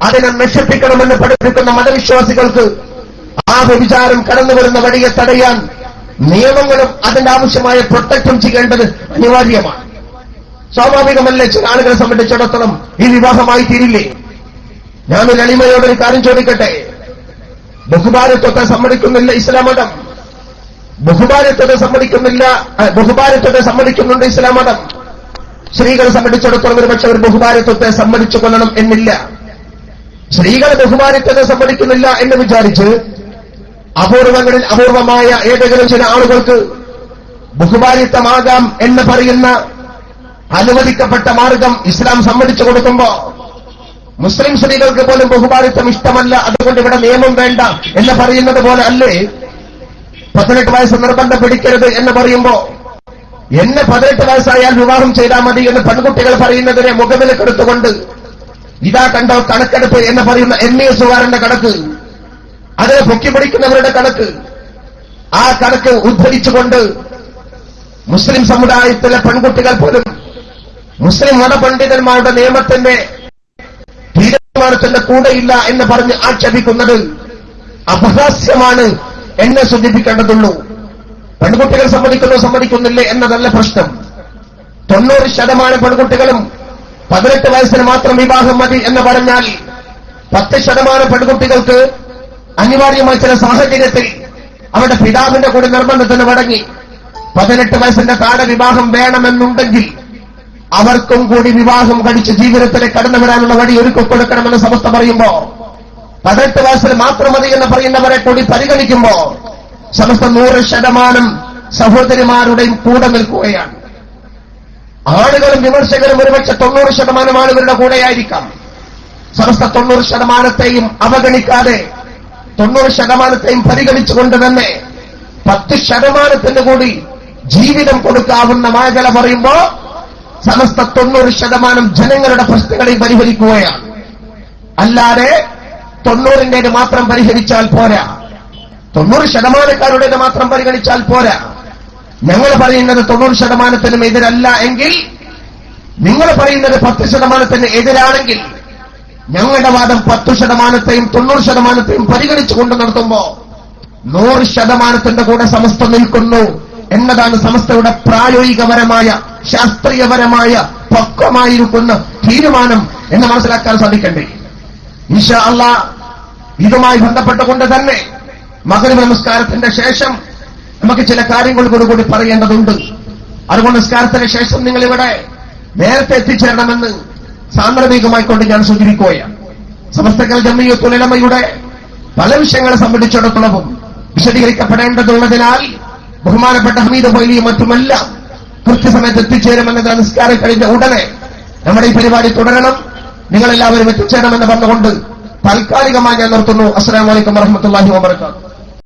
അതിനെ നശിപ്പിക്കണമെന്ന് പഠിപ്പിക്കുന്ന മതവിശ്വാസികൾക്ക് ആ വ്യഭിചാരം കടന്നുവരുന്ന വഴിയെ തടയാൻ നിയമങ്ങളും അതിന്റെ ആവശ്യമായ പ്രൊട്ടക്റ്റും ചെയ്യേണ്ടത് അനിവാര്യമാണ്. സ്വാഭാവികമല്ലേ ചില ആളുകളെ സംബന്ധിച്ചിടത്തോളം ഈ വിവാഹമായി തീരില്ലേ? ഞാൻ ലളിമയോടൊരു കാര്യം ചോദിക്കട്ടെ. ബഹുഭാര്യത്വത്തെ സമ്മതിക്കുന്നില്ല ഇസ്ലാം മതം. ബഹുഭാര്യത്വത്തെ സമ്മതിക്കുന്നുണ്ട് ഇസ്ലാം മതം. സ്ത്രീകളെ സംബന്ധിച്ചിടത്തോളം ഒരുപക്ഷെ അവർ ബഹുഭാര്യത്വത്തെ സമ്മതിച്ചു കൊള്ളണം എന്നില്ല. സ്ത്രീകളെ ബഹുഭാര്യത്വത്തെ സമ്മതിക്കുന്നില്ല എന്ന് വിചാരിച്ച് അപൂർവങ്ങളിൽ അപൂർവമായ ഏതെങ്കിലും ചില ആളുകൾക്ക് ബഹുഭാര്യത്വമാകാം എന്ന് പറയുന്ന അനുവദിക്കപ്പെട്ട മാർഗം ഇസ്ലാം സമ്മതിച്ചു കൊടുക്കുമ്പോ മുസ്ലിം സ്ത്രീകൾക്ക് പോലും ബഹുഭാര്യത്വം ഇഷ്ടമല്ല, അതുകൊണ്ട് ഇവിടെ നിയമം വേണ്ട എന്ന് പറയുന്നത് പോലെ അല്ലേ 18 വയസ്സ് നിർബന്ധം പിടിക്കരുത് എന്ന് പറയുമ്പോ എന്നെ 18 വയസ്സായാൽ വിവാഹം ചെയ്താൽ മതി എന്ന് പെൺകുട്ടികൾ പറയുന്നതിനെ മുഖവിലക്കെടുത്തുകൊണ്ട് ഇതാ കണ്ടോ കണക്കെടുപ്പ് എന്ന് പറയുന്ന MES-കാരന്റെ കണക്ക്, അതിനെ പൊക്കിപ്പിടിക്കുന്നവരുടെ കണക്ക്, ആ കണക്ക് ഉദ്ധരിച്ചുകൊണ്ട് മുസ്ലിം സമുദായത്തിലെ പെൺകുട്ടികൾ പോലും മുസ്ലിം മതപണ്ഡിതന്മാരുടെ നിയമത്തിന്റെ തീരുമാനത്തിന്റെ കൂടെയില്ല എന്ന് പറഞ്ഞ് ആക്ഷേപിക്കുന്നത് അപഹാസ്യമാണ് എന്നെ സൂചിപ്പിക്കേണ്ടതുള്ളൂ. പെൺകുട്ടികൾ സമ്മതിക്കുന്നില്ലേ എന്നതല്ല പ്രശ്നം. 90% പെൺകുട്ടികളും 18 വയസ്സിന് മാത്രം വിവാഹം മതി എന്ന് പറഞ്ഞാൽ 10% പെൺകുട്ടികൾക്ക് അനിവാര്യമായ ചില സാഹചര്യത്തിൽ അവരുടെ പിതാവിന്റെ കൂടെ നിർബന്ധത്തിന് വഴങ്ങി 18 വയസ്സിന്റെ താഴെ വിവാഹം വേണമെന്നുണ്ടെങ്കിൽ അവർക്കും കൂടി വിവാഹം കഴിച്ച് ജീവിതത്തിലേക്ക് കടന്നു വരാനുള്ള വഴി ഒരുക്കി കൊടുക്കണമെന്ന് സമസ്ത പറയുമ്പോ 18 വയസ്സിൽ മാത്രം മതി എന്ന് പറയുന്നവരെ കൂടി പരിഗണിക്കുമ്പോ സമസ്ത 100% സഹോദരിമാരുടെയും കൂടെ നിൽക്കുകയാണ്. ആളുകളും വിമർശകരും ഒരുപക്ഷെ 90% ആളുകളുടെ കൂടെയായിരിക്കാം. സമസ്ത 90%ത്തെയും അവഗണിക്കാതെ 90%ത്തെയും പരിഗണിച്ചുകൊണ്ട് തന്നെ 10% കൂടി ജീവിതം കൊടുക്കാവുന്ന മേഖല പറയുമ്പോ സമസ്ത 90% ജനങ്ങളുടെ പ്രശ്നങ്ങളെ പരിഹരിക്കുകയാണ്. അല്ലാതെ 90-ന്റേത് മാത്രം പരിഹരിച്ചാൽ പോരാ, 90%കാരുടേത് മാത്രം പരിഗണിച്ചാൽ പോരാ. ഞങ്ങൾ പറയുന്നത് 90%-നും എതിരല്ല എങ്കിൽ, നിങ്ങൾ പറയുന്നത് 10%-ന് എതിരാണെങ്കിൽ, ഞങ്ങളുടെ വാദം 10%-ത്തെയും 90%-ത്തെയും പരിഗണിച്ചുകൊണ്ട് നടത്തുമ്പോ 100%-ന്റെ കൂടെ സമസ്ത നിൽക്കുന്നു എന്നതാണ് സമസ്തയുടെ പ്രായോഗികപരമായ ശാസ്ത്രീയപരമായ പക്വമായിരിക്കുന്ന തീരുമാനം എന്ന് മനസ്സിലാക്കാൻ സാധിക്കണ്ടേ. ഇൻഷാ അല്ലാഹ് ഇതുമായി ബന്ധപ്പെട്ടുകൊണ്ട് തന്നെ മഗ്‌രിബ് നമസ്കാരത്തിന്റെ ശേഷം നമുക്ക് ചില കാര്യങ്ങൾ കൂടി പറയേണ്ടതുണ്ട്. അതുകൊണ്ട് നിസ്കാരത്തിന് ശേഷം നിങ്ങളിവിടെ നേരത്തെ എത്തിച്ചേരണമെന്ന് സാന്ദർഭികമായിക്കൊണ്ട് ഞാൻ സൂചിപ്പിക്കുകയാണ്. സമസ്തകൾ ജംഇയ്യത്തുൽ ഉലമയുടെ പല വിഷയങ്ങളെ സംബന്ധിച്ചിടത്തോളവും വിശദീകരിക്കപ്പെടേണ്ടതുള്ളതിനാൽ ബഹുമാനപ്പെട്ട ഹമീദ് ഫൈലിയും മറ്റുമെല്ലാം കൃത്യസമയത്ത് എത്തിച്ചേരുമെന്നത് നിസ്കാരം കഴിഞ്ഞ ഉടനെ നമ്മുടെ ഈ പരിപാടി തുടരണം. നിങ്ങളെല്ലാവരും എത്തിച്ചേരണമെന്ന് പറഞ്ഞുകൊണ്ട് താൽക്കാലികമായി ഞാൻ നിർത്തുന്നു. അസ്സലാമു അലൈക്കും വറഹ്മത്തുള്ളാഹി വബറകാതുഹു.